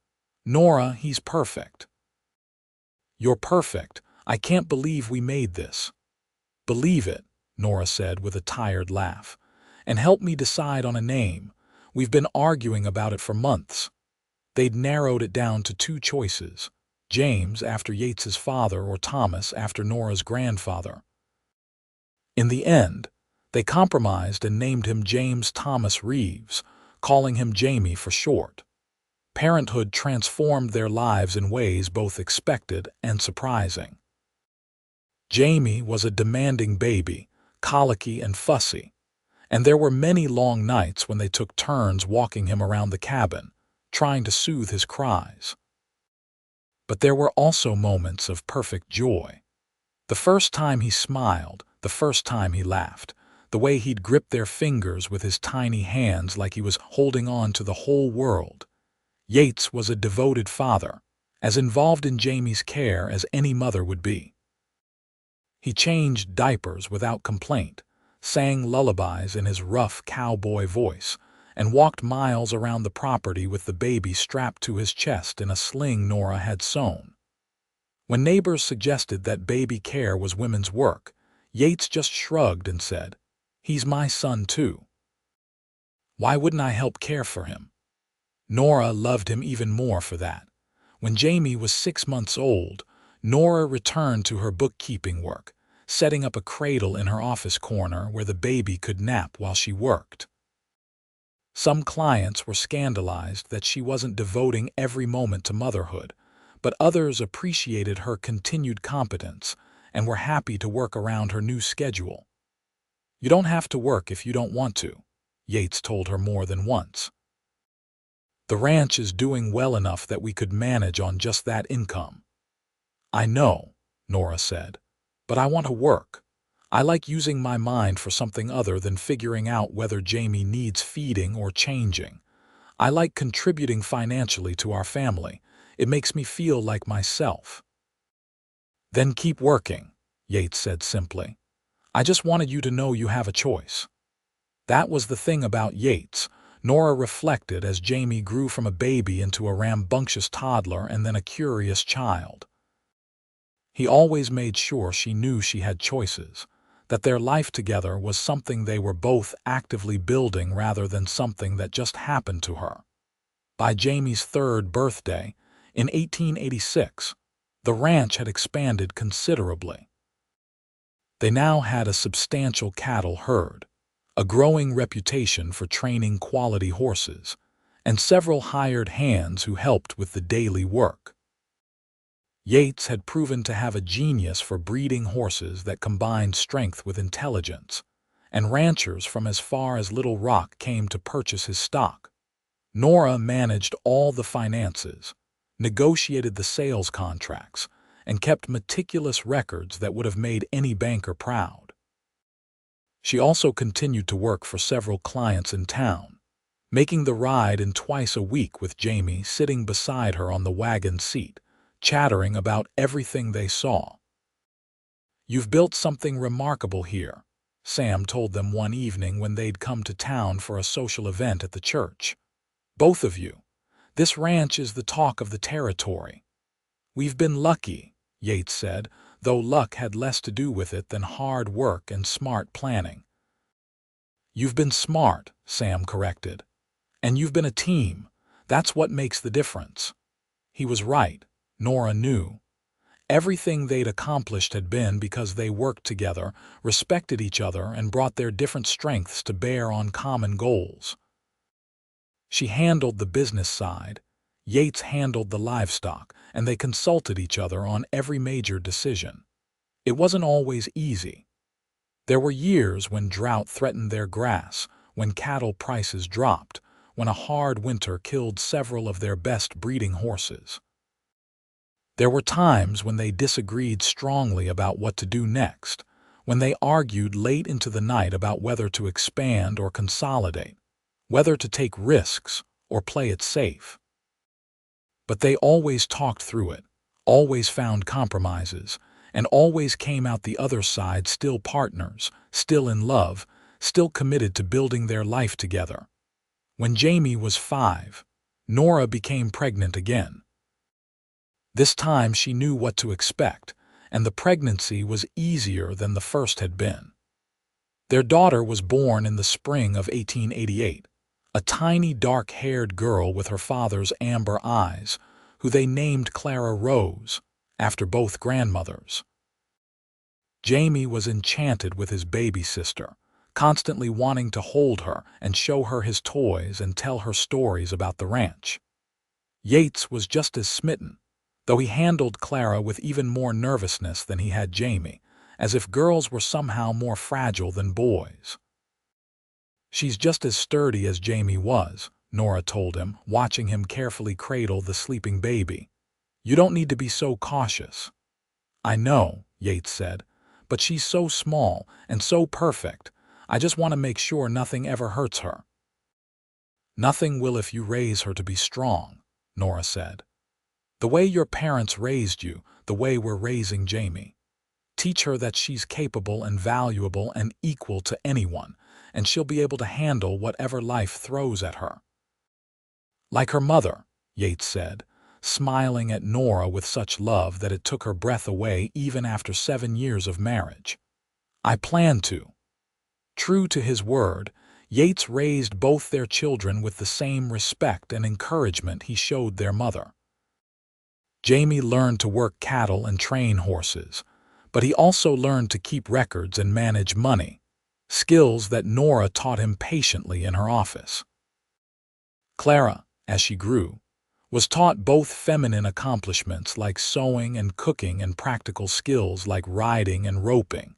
"Nora, he's perfect." "You're perfect. I can't believe we made this." "Believe it," Nora said with a tired laugh. "And help me decide on a name. We've been arguing about it for months." They'd narrowed it down to 2 choices, James after Yates's father or Thomas after Nora's grandfather. In the end, they compromised and named him James Thomas Reeves, calling him Jamie for short. Parenthood transformed their lives in ways both expected and surprising. Jamie was a demanding baby, colicky and fussy, and there were many long nights when they took turns walking him around the cabin, trying to soothe his cries. But there were also moments of perfect joy. The first time he smiled, the first time he laughed, the way he'd grip their fingers with his tiny hands like he was holding on to the whole world. Yates was a devoted father, as involved in Jamie's care as any mother would be. He changed diapers without complaint, sang lullabies in his rough cowboy voice, and walked miles around the property with the baby strapped to his chest in a sling Nora had sewn. When neighbors suggested that baby care was women's work, Yates just shrugged and said, "He's my son too. Why wouldn't I help care for him?" Nora loved him even more for that. When Jamie was 6 months old, Nora returned to her bookkeeping work, setting up a cradle in her office corner where the baby could nap while she worked. Some clients were scandalized that she wasn't devoting every moment to motherhood, but others appreciated her continued competence and were happy to work around her new schedule. "You don't have to work if you don't want to," Yates told her more than once. "The ranch is doing well enough that we could manage on just that income." "I know," Nora said, "but I want to work. I like using my mind for something other than figuring out whether Jamie needs feeding or changing. I like contributing financially to our family. It makes me feel like myself." "Then keep working," Yates said simply. "I just wanted you to know you have a choice." That was the thing about Yates, Nora reflected as Jamie grew from a baby into a rambunctious toddler and then a curious child. He always made sure she knew she had choices, that their life together was something they were both actively building rather than something that just happened to her. By Jamie's 3rd birthday, in 1886, the ranch had expanded considerably. They now had a substantial cattle herd, a growing reputation for training quality horses, and several hired hands who helped with the daily work. Yates had proven to have a genius for breeding horses that combined strength with intelligence, and ranchers from as far as Little Rock came to purchase his stock. Nora managed all the finances, negotiated the sales contracts, and kept meticulous records that would have made any banker proud. She also continued to work for several clients in town, making the ride in twice a week with Jamie sitting beside her on the wagon seat, chattering about everything they saw. "You've built something remarkable here," Sam told them one evening when they'd come to town for a social event at the church. "Both of you. This ranch is the talk of the territory." "We've been lucky," Yates said, though luck had less to do with it than hard work and smart planning. "You've been smart," Sam corrected. "And you've been a team. That's what makes the difference." He was right, Nora knew. Everything they'd accomplished had been because they worked together, respected each other, and brought their different strengths to bear on common goals. She handled the business side, Yates handled the livestock, and they consulted each other on every major decision. It wasn't always easy. There were years when drought threatened their grass, when cattle prices dropped, when a hard winter killed several of their best breeding horses. There were times when they disagreed strongly about what to do next, when they argued late into the night about whether to expand or consolidate, whether to take risks or play it safe. But they always talked through it, always found compromises, and always came out the other side still partners, still in love, still committed to building their life together. When Jamie was 5, Nora became pregnant again. This time she knew what to expect, and the pregnancy was easier than the first had been. Their daughter was born in the spring of 1888, a tiny dark-haired girl with her father's amber eyes, who they named Clara Rose, after both grandmothers. Jamie was enchanted with his baby sister, constantly wanting to hold her and show her his toys and tell her stories about the ranch. Yates was just as smitten, though he handled Clara with even more nervousness than he had Jamie, as if girls were somehow more fragile than boys. "She's just as sturdy as Jamie was," Nora told him, watching him carefully cradle the sleeping baby. "You don't need to be so cautious." "I know," Yates said, "but she's so small and so perfect. I just want to make sure nothing ever hurts her." "Nothing will if you raise her to be strong," Nora said. "The way your parents raised you, the way we're raising Jamie. Teach her that she's capable and valuable and equal to anyone, and she'll be able to handle whatever life throws at her." "Like her mother," Yates said, smiling at Nora with such love that it took her breath away even after 7 years of marriage. "I plan to." True to his word, Yates raised both their children with the same respect and encouragement he showed their mother. Jamie learned to work cattle and train horses, but he also learned to keep records and manage money, skills that Nora taught him patiently in her office. Clara, as she grew, was taught both feminine accomplishments like sewing and cooking and practical skills like riding and roping,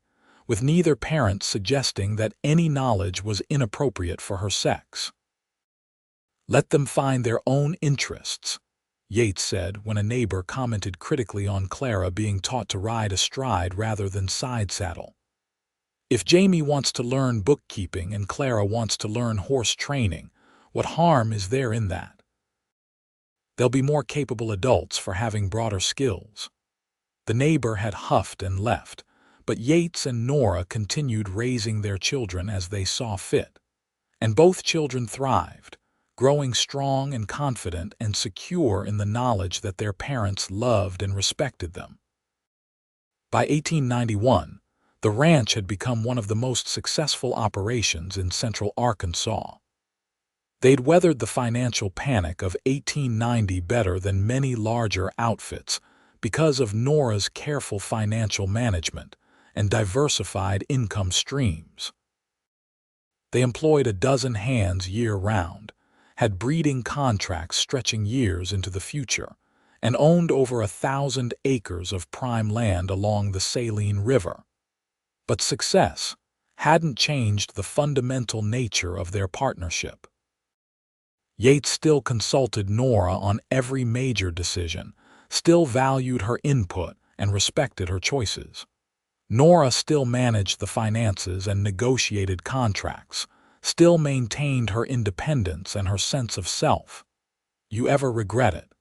with neither parent suggesting that any knowledge was inappropriate for her sex. "Let them find their own interests," Yates said when a neighbor commented critically on Clara being taught to ride astride rather than side saddle. "If Jamie wants to learn bookkeeping and Clara wants to learn horse training, what harm is there in that? They'll be more capable adults for having broader skills." The neighbor had huffed and left, but Yates and Nora continued raising their children as they saw fit. And both children thrived, growing strong and confident and secure in the knowledge that their parents loved and respected them. By 1891, the ranch had become one of the most successful operations in central Arkansas. They'd weathered the financial panic of 1890 better than many larger outfits because of Nora's careful financial management and diversified income streams. They employed a dozen hands year-round, had breeding contracts stretching years into the future, and owned over 1,000 acres of prime land along the Saline River. But success hadn't changed the fundamental nature of their partnership. Yates still consulted Nora on every major decision, still valued her input and respected her choices. Nora still managed the finances and negotiated contracts, still maintained her independence and her sense of self. "You ever regret it?"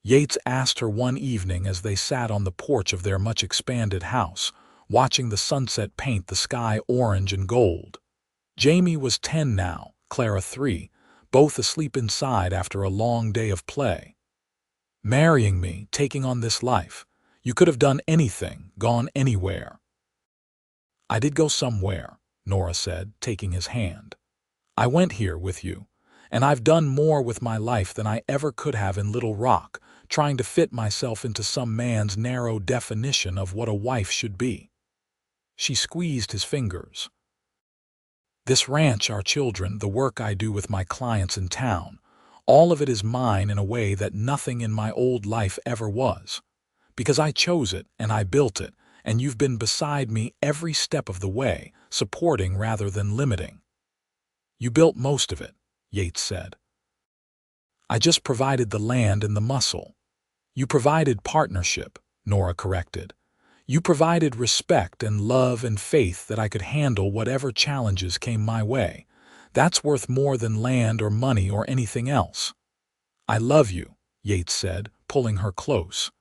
Yates asked her one evening as they sat on the porch of their much-expanded house, watching the sunset paint the sky orange and gold. Jamie was 10 now, Clara 3, both asleep inside after a long day of play. "Marrying me, taking on this life. You could have done anything, gone anywhere." "I did go somewhere," Nora said, taking his hand. "I went here with you, and I've done more with my life than I ever could have in Little Rock, trying to fit myself into some man's narrow definition of what a wife should be." She squeezed his fingers. "This ranch, our children, the work I do with my clients in town, all of it is mine in a way that nothing in my old life ever was. Because I chose it and I built it, and you've been beside me every step of the way, supporting rather than limiting." "You built most of it," Yates said. "I just provided the land and the muscle." "You provided partnership," Nora corrected. "You provided respect and love and faith that I could handle whatever challenges came my way. That's worth more than land or money or anything else." "I love you," Yates said, pulling her close.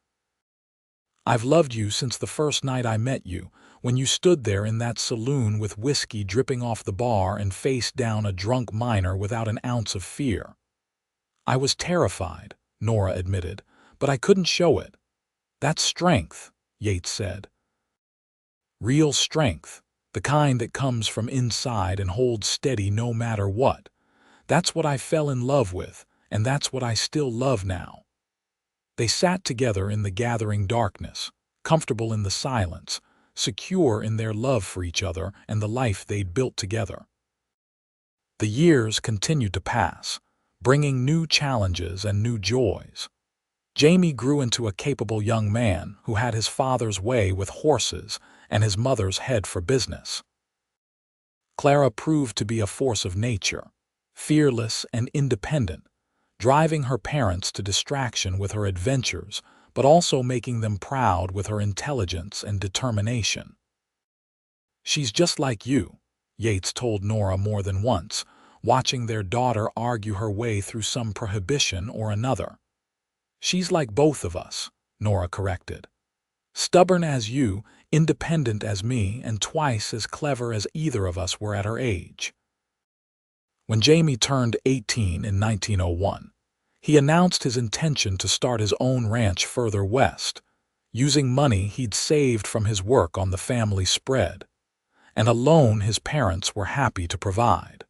"I've loved you since the first night I met you, when you stood there in that saloon with whiskey dripping off the bar and faced down a drunk miner without an ounce of fear." "I was terrified," Nora admitted, "but I couldn't show it." "That's strength," Yates said. "Real strength, the kind that comes from inside and holds steady no matter what. That's what I fell in love with, and that's what I still love now." They sat together in the gathering darkness, comfortable in the silence, secure in their love for each other and the life they'd built together. The years continued to pass, bringing new challenges and new joys. Jamie grew into a capable young man who had his father's way with horses and his mother's head for business. Clara proved to be a force of nature, fearless and independent, driving her parents to distraction with her adventures, but also making them proud with her intelligence and determination. "She's just like you," Yates told Nora more than once, watching their daughter argue her way through some prohibition or another. "She's like both of us," Nora corrected. "Stubborn as you, independent as me, and twice as clever as either of us were at her age." When Jamie turned 18 in 1901, he announced his intention to start his own ranch further west, using money he'd saved from his work on the family spread, and a loan his parents were happy to provide.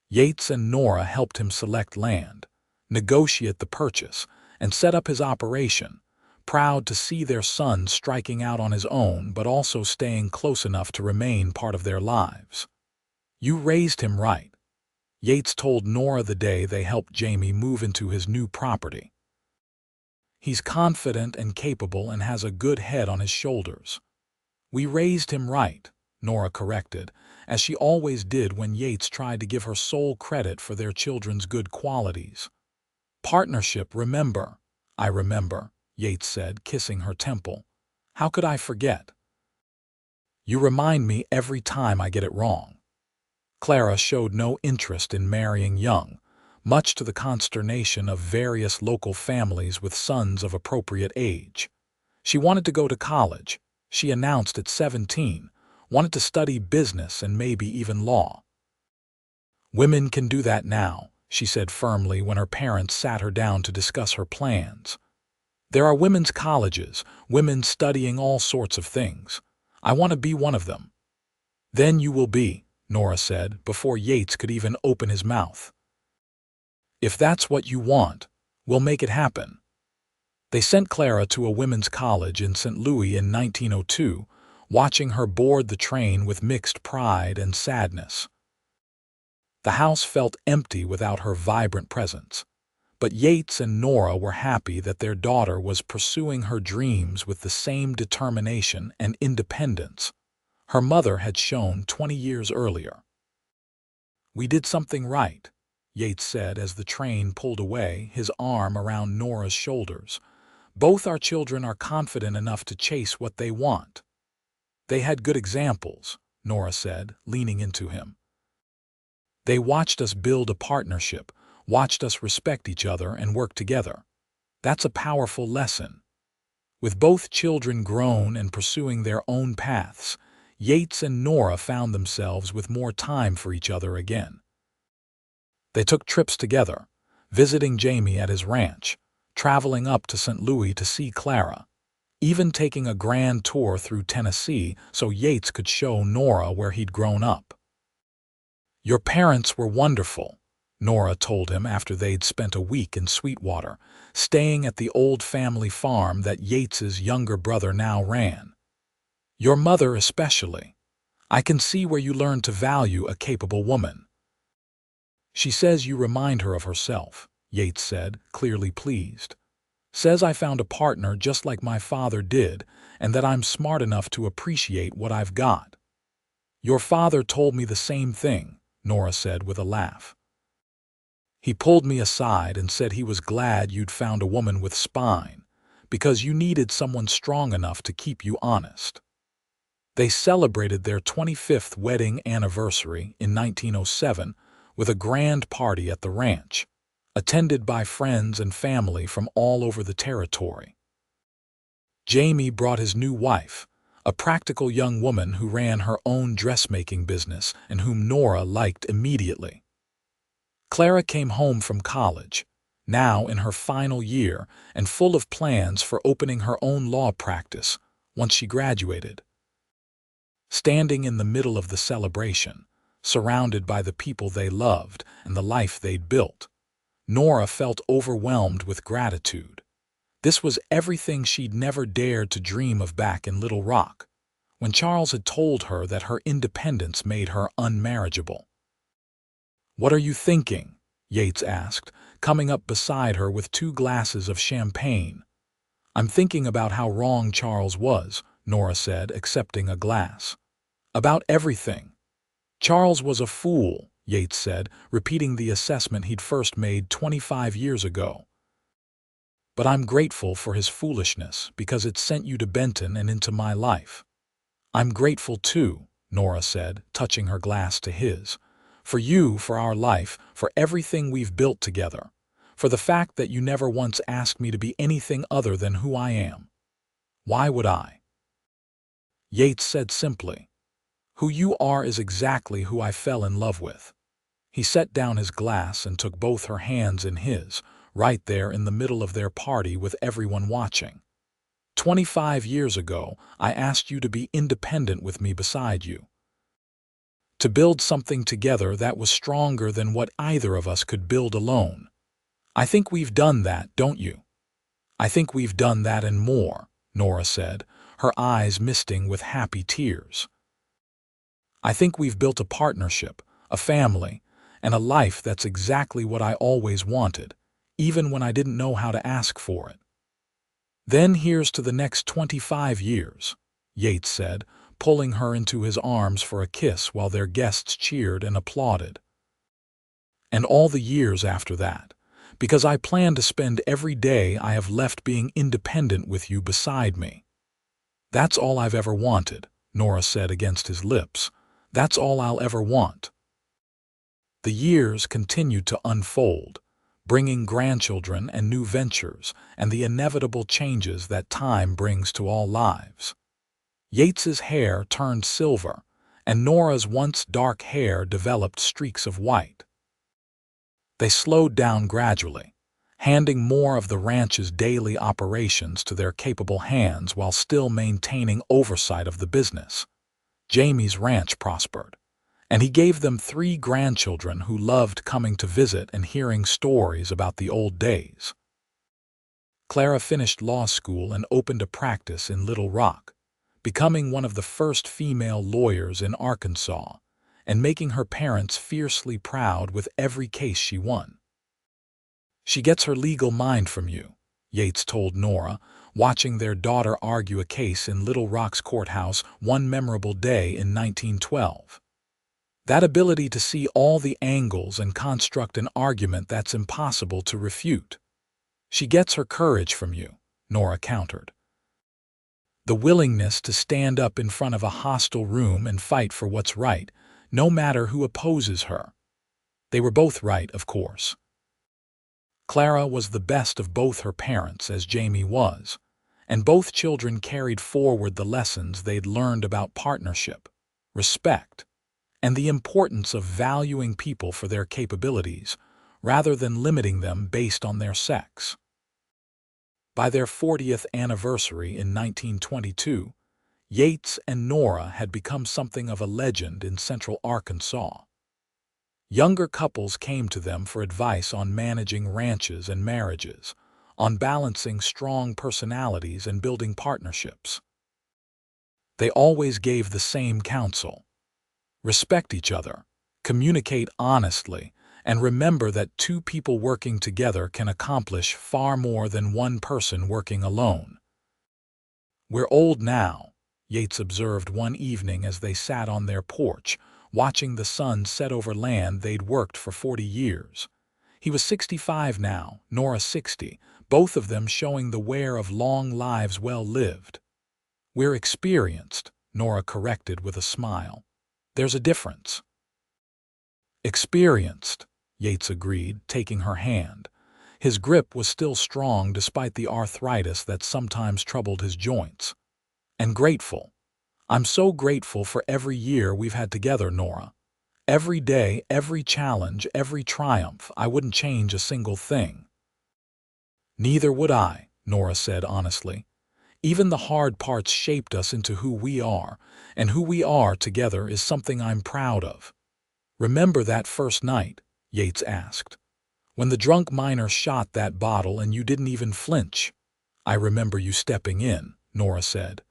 Yates and Nora helped him select land, negotiate the purchase, and set up his operation, proud to see their son striking out on his own but also staying close enough to remain part of their lives. "You raised him right," Yates told Nora the day they helped Jamie move into his new property. "He's confident and capable and has a good head on his shoulders." "We raised him right," Nora corrected, as she always did when Yates tried to give her sole credit for their children's good qualities. "Partnership, remember." "I remember," Yates said, kissing her temple. "How could I forget? You remind me every time I get it wrong." Clara showed no interest in marrying young, much to the consternation of various local families with sons of appropriate age. She wanted to go to college, she announced at 17, wanted to study business and maybe even law. "Women can do that now," she said firmly when her parents sat her down to discuss her plans. "There are women's colleges, women studying all sorts of things. I want to be one of them." "Then you will be," Nora said, before Yates could even open his mouth. "If that's what you want, we'll make it happen." They sent Clara to a women's college in St. Louis in 1902, watching her board the train with mixed pride and sadness. The house felt empty without her vibrant presence, but Yates and Nora were happy that their daughter was pursuing her dreams with the same determination and independence her mother had shown 20 years earlier. "We did something right," Yates said as the train pulled away, his arm around Nora's shoulders. "Both our children are confident enough to chase what they want." "They had good examples," Nora said, leaning into him. "They watched us build a partnership, watched us respect each other and work together. That's a powerful lesson." With both children grown and pursuing their own paths, Yates and Nora found themselves with more time for each other again. They took trips together, visiting Jamie at his ranch, traveling up to St. Louis to see Clara, even taking a grand tour through Tennessee so Yates could show Nora where he'd grown up. "Your parents were wonderful," Nora told him after they'd spent a week in Sweetwater, staying at the old family farm that Yates's younger brother now ran. "Your mother especially. I can see where you learned to value a capable woman." "She says you remind her of herself," Yates said, clearly pleased. "Says I found a partner just like my father did, and that I'm smart enough to appreciate what I've got." "Your father told me the same thing," Nora said with a laugh. "He pulled me aside and said he was glad you'd found a woman with spine, because you needed someone strong enough to keep you honest." They celebrated their 25th wedding anniversary in 1907 with a grand party at the ranch, attended by friends and family from all over the territory. Jamie brought his new wife, a practical young woman who ran her own dressmaking business and whom Nora liked immediately. Clara came home from college, now in her final year and full of plans for opening her own law practice once she graduated. Standing in the middle of the celebration, surrounded by the people they loved and the life they'd built, Nora felt overwhelmed with gratitude. This was everything she'd never dared to dream of back in Little Rock, when Charles had told her that her independence made her unmarriageable. "What are you thinking?" Yates asked, coming up beside her with 2 glasses of champagne. "I'm thinking about how wrong Charles was," Nora said, accepting a glass. "About everything." "Charles was a fool," Yates said, repeating the assessment he'd first made 25 years ago. "But I'm grateful for his foolishness because it sent you to Benton and into my life." "I'm grateful too," Nora said, touching her glass to his. "For you, for our life, for everything we've built together. For the fact that you never once asked me to be anything other than who I am." "Why would I?" Yates said simply. "Who you are is exactly who I fell in love with." He set down his glass and took both her hands in his, right there in the middle of their party with everyone watching. 25 years ago, I asked you to be independent with me beside you. To build something together that was stronger than what either of us could build alone. I think we've done that, don't you?" "I think we've done that and more," Nora said, her eyes misting with happy tears. "I think we've built a partnership, a family, and a life that's exactly what I always wanted, even when I didn't know how to ask for it." "Then here's to the next 25 years," Yates said, pulling her into his arms for a kiss while their guests cheered and applauded. "And all the years after that, because I plan to spend every day I have left being independent with you beside me." "That's all I've ever wanted," Nora said against his lips. "That's all I'll ever want." The years continued to unfold, bringing grandchildren and new ventures and the inevitable changes that time brings to all lives. Yates's hair turned silver, and Nora's once dark hair developed streaks of white. They slowed down gradually, handing more of the ranch's daily operations to their capable hands while still maintaining oversight of the business. Jamie's ranch prospered, and he gave them 3 grandchildren who loved coming to visit and hearing stories about the old days. Clara finished law school and opened a practice in Little Rock, becoming one of the first female lawyers in Arkansas, and making her parents fiercely proud with every case she won. "She gets her legal mind from you," Yates told Nora, watching their daughter argue a case in Little Rock's courthouse one memorable day in 1912. "That ability to see all the angles and construct an argument that's impossible to refute." "She gets her courage from you," Nora countered. "The willingness to stand up in front of a hostile room and fight for what's right, no matter who opposes her." They were both right, of course. Clara was the best of both her parents, as Jamie was, and both children carried forward the lessons they'd learned about partnership, respect, and the importance of valuing people for their capabilities rather than limiting them based on their sex. By their 40th anniversary in 1922, Yates and Nora had become something of a legend in central Arkansas. Younger couples came to them for advice on managing ranches and marriages, on balancing strong personalities and building partnerships. They always gave the same counsel: respect each other, communicate honestly, and remember that 2 people working together can accomplish far more than 1 person working alone. "We're old now," Yates observed one evening as they sat on their porch, watching the sun set over land they'd worked for 40 years. He was 65 now, Nora 60, both of them showing the wear of long lives well lived. "We're experienced," Nora corrected with a smile. "There's a difference." "Experienced," Yates agreed, taking her hand. His grip was still strong despite the arthritis that sometimes troubled his joints. "And grateful. I'm so grateful for every year we've had together, Nora. Every day, every challenge, every triumph. I wouldn't change a single thing." "Neither would I," Nora said honestly. "Even the hard parts shaped us into who we are, and who we are together is something I'm proud of." "Remember that first night?" Yates asked. "When the drunk miner shot that bottle and you didn't even flinch?" I remember you stepping in, Nora said.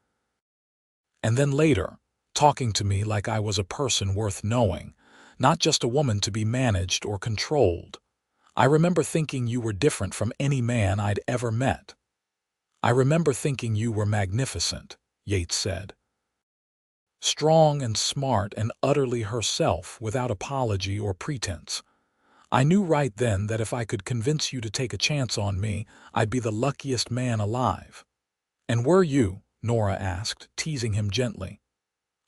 And then later, talking to me like I was a person worth knowing, not just a woman to be managed or controlled. I remember thinking you were different from any man I'd ever met. I remember thinking you were magnificent, Yates said. Strong and smart and utterly herself without apology or pretense. I knew right then that if I could convince you to take a chance on me, I'd be the luckiest man alive. And were you? Nora asked, teasing him gently.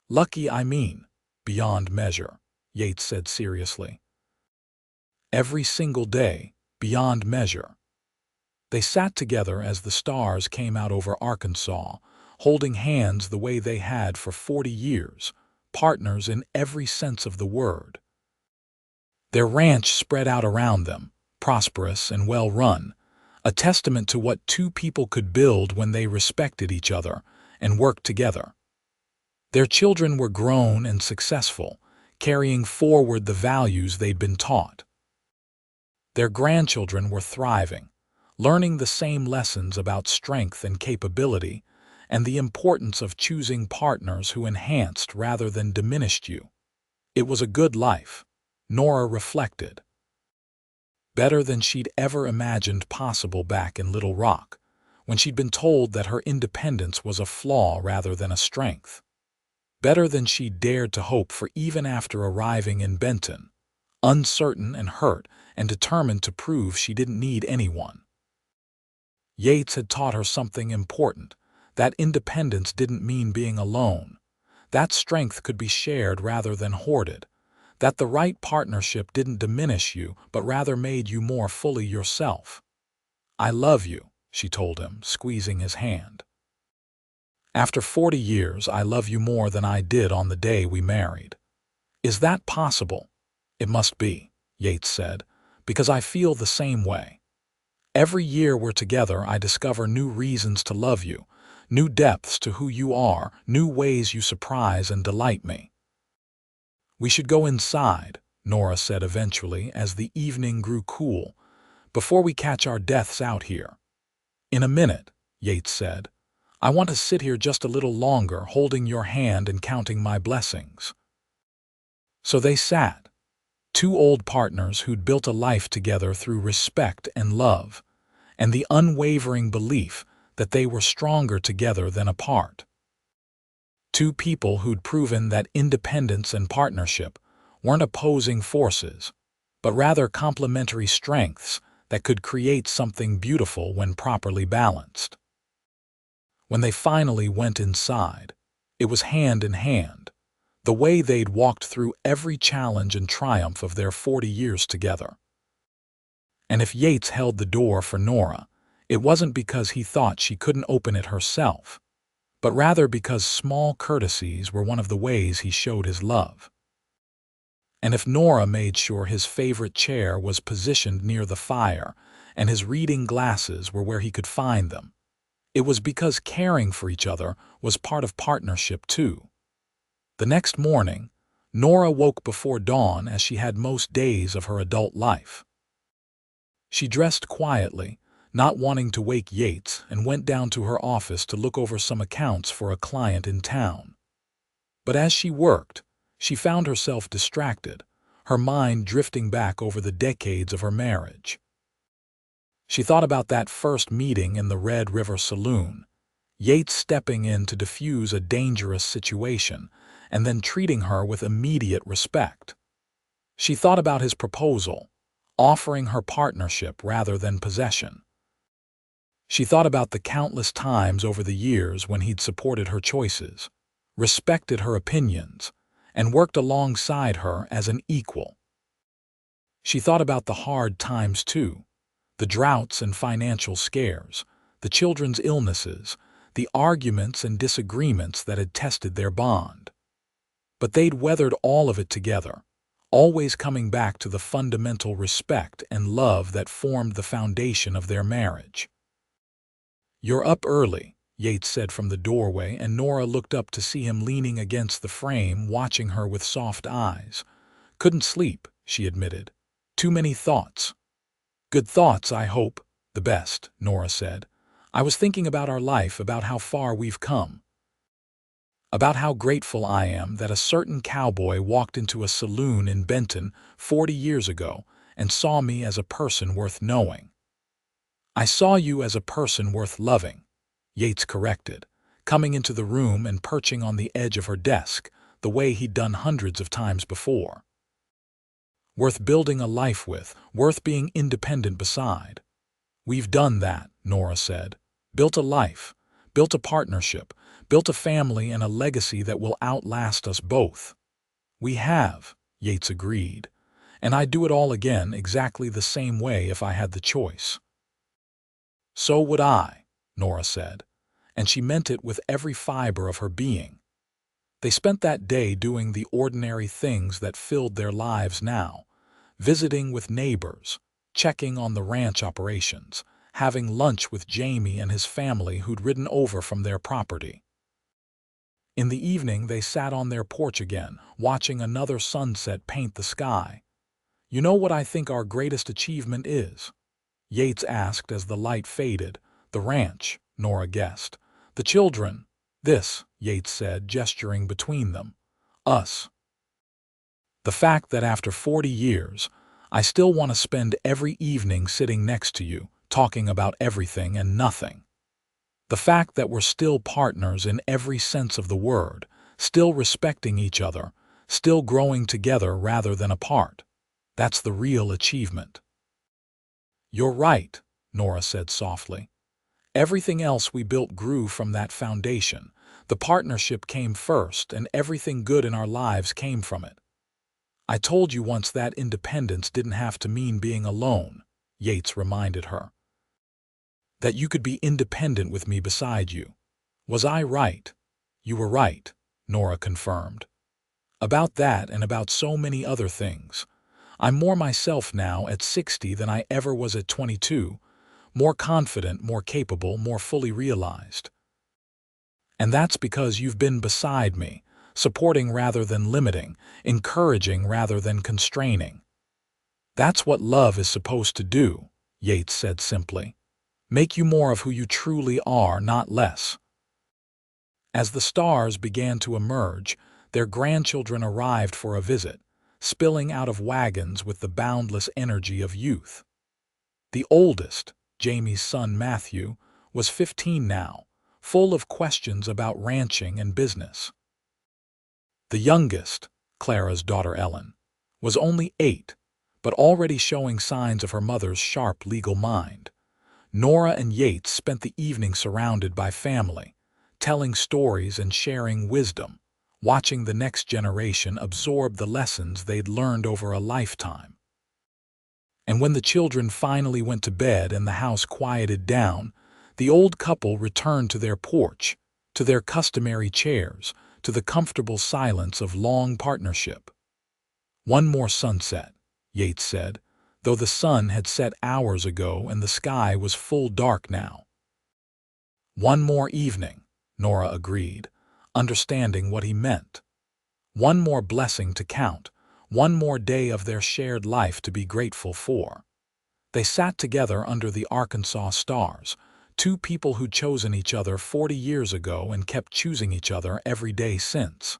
Lucky, I mean, beyond measure, Yates said seriously. Every single day, beyond measure. They sat together as the stars came out over Arkansas, holding hands the way they had for 40 years, partners in every sense of the word. Their ranch spread out around them, prosperous and well-run, a testament to what two people could build when they respected each other and worked together. Their children were grown and successful, carrying forward the values they'd been taught. Their grandchildren were thriving, learning the same lessons about strength and capability and the importance of choosing partners who enhanced rather than diminished you. It was a good life, Nora reflected. Better than she'd ever imagined possible back in Little Rock, when she'd been told that her independence was a flaw rather than a strength. Better than she'd dared to hope for even after arriving in Benton, uncertain and hurt and determined to prove she didn't need anyone. Yates had taught her something important, that independence didn't mean being alone, that strength could be shared rather than hoarded, that the right partnership didn't diminish you but rather made you more fully yourself. I love you, she told him, squeezing his hand. After 40 years, I love you more than I did on the day we married. Is that possible? It must be, Yates said, because I feel the same way. Every year we're together, I discover new reasons to love you, new depths to who you are, new ways you surprise and delight me. We should go inside, Nora said eventually as the evening grew cool, before we catch our deaths out here. In a minute, Yates said. I want to sit here just a little longer, holding your hand and counting my blessings. So they sat, two old partners who'd built a life together through respect and love, and the unwavering belief that they were stronger together than apart. Two people who'd proven that independence and partnership weren't opposing forces, but rather complementary strengths that could create something beautiful when properly balanced. When they finally went inside, it was hand in hand, the way they'd walked through every challenge and triumph of their 40 years together. And if Yates held the door for Nora, it wasn't because he thought she couldn't open it herself, but rather because small courtesies were one of the ways he showed his love. And if Nora made sure his favorite chair was positioned near the fire and his reading glasses were where he could find them, it was because caring for each other was part of partnership too. The next morning, Nora woke before dawn as she had most days of her adult life. She dressed quietly, not wanting to wake Yates, and went down to her office to look over some accounts for a client in town. But as she worked, she found herself distracted, her mind drifting back over the decades of her marriage. She thought about that first meeting in the Red River Saloon, Yates stepping in to defuse a dangerous situation and then treating her with immediate respect. She thought about his proposal, offering her partnership rather than possession. She thought about the countless times over the years when he'd supported her choices, respected her opinions, and worked alongside her as an equal. She thought about the hard times too, the droughts and financial scares, the children's illnesses, the arguments and disagreements that had tested their bond. But they'd weathered all of it together, always coming back to the fundamental respect and love that formed the foundation of their marriage. "You're up early," Yates said from the doorway, and Nora looked up to see him leaning against the frame, watching her with soft eyes. "Couldn't sleep," she admitted. "Too many thoughts." "Good thoughts, I hope." "The best," Nora said. I was thinking about our life, about how far we've come, about how grateful I am that a certain cowboy walked into a saloon in Benton 40 years ago and saw me as a person worth knowing. I saw you as a person worth loving, Yates corrected, coming into the room and perching on the edge of her desk, the way he'd done hundreds of times before. Worth building a life with, worth being independent beside. We've done that, Nora said. Built a life, built a partnership, built a family and a legacy that will outlast us both. We have, Yates agreed, and I'd do it all again exactly the same way if I had the choice. So would I, Nora said, and she meant it with every fiber of her being. They spent that day doing the ordinary things that filled their lives now, visiting with neighbors, checking on the ranch operations, having lunch with Jamie and his family who'd ridden over from their property. In the evening, they sat on their porch again, watching another sunset paint the sky. "You know what I think our greatest achievement is?" Yates asked as the light faded. "The ranch," Nora guessed. "The children." "This," Yates said, gesturing between them. "Us. The fact that after 40 years, I still want to spend every evening sitting next to you, talking about everything and nothing. The fact that we're still partners in every sense of the word, still respecting each other, still growing together rather than apart. That's the real achievement." "You're right," Nora said softly. "Everything else we built grew from that foundation. The partnership came first, and everything good in our lives came from it. I told you once that independence didn't have to mean being alone," Yates reminded her. "That you could be independent with me beside you. Was I right?" "You were right," Nora confirmed. "About that and about so many other things. I'm more myself now at 60 than I ever was at 22, more confident, more capable, more fully realized. And that's because you've been beside me, supporting rather than limiting, encouraging rather than constraining. That's what love is supposed to do," Yates said simply. "Make you more of who you truly are, not less." As the stars began to emerge, their grandchildren arrived for a visit, spilling out of wagons with the boundless energy of youth. The oldest, Jamie's son Matthew, was 15 now, full of questions about ranching and business. The youngest, Clara's daughter Ellen, was only 8, but already showing signs of her mother's sharp legal mind. Nora and Yates spent the evening surrounded by family, telling stories and sharing wisdom, watching the next generation absorb the lessons they'd learned over a lifetime. And when the children finally went to bed and the house quieted down, the old couple returned to their porch, to their customary chairs, to the comfortable silence of long partnership. "One more sunset," Yates said, though the sun had set hours ago and the sky was full dark now. "One more evening," Nora agreed, understanding what he meant. One more blessing to count, one more day of their shared life to be grateful for. They sat together under the Arkansas stars, two people who'd chosen each other 40 years ago and kept choosing each other every day since.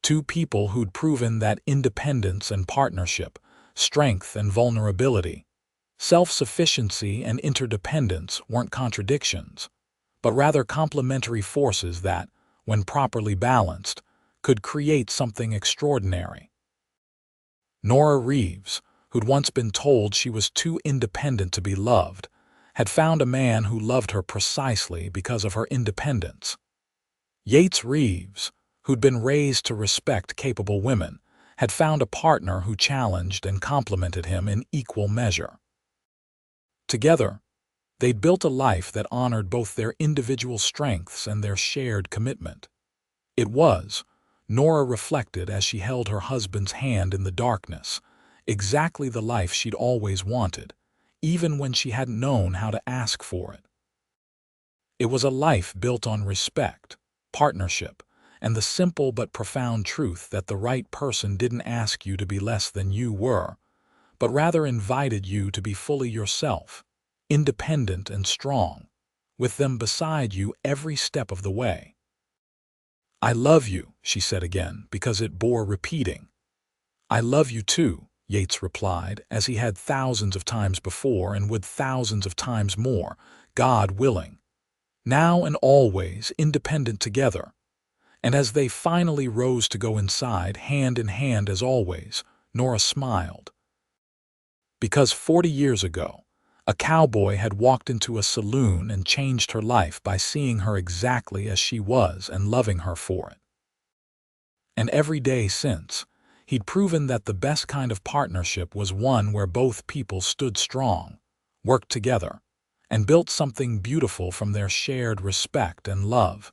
Two people who'd proven that independence and partnership, strength and vulnerability, self-sufficiency and interdependence weren't contradictions, but rather complementary forces that, when properly balanced, could create something extraordinary. Nora Reeves, who'd once been told she was too independent to be loved, had found a man who loved her precisely because of her independence. Yates Reeves, who'd been raised to respect capable women, had found a partner who challenged and complimented him in equal measure. Together, they'd built a life that honored both their individual strengths and their shared commitment. It was, Nora reflected as she held her husband's hand in the darkness, exactly the life she'd always wanted, even when she hadn't known how to ask for it. It was a life built on respect, partnership, and the simple but profound truth that the right person didn't ask you to be less than you were, but rather invited you to be fully yourself, independent and strong. with them beside you every step of the way. "I love you," she said again, because it bore repeating. "I love you too," Yates replied, as he had thousands of times before and would thousands of times more, God willing. Now and always independent together. And as they finally rose to go inside, hand in hand as always, Nora smiled. Because 40 years ago, a cowboy had walked into a saloon and changed her life by seeing her exactly as she was and loving her for it. And every day since, he'd proven that the best kind of partnership was one where both people stood strong, worked together, and built something beautiful from their shared respect and love.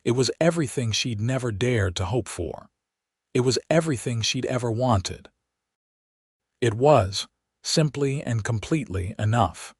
It was everything she'd never dared to hope for. It was everything she'd ever wanted. It was, simply and completely, enough.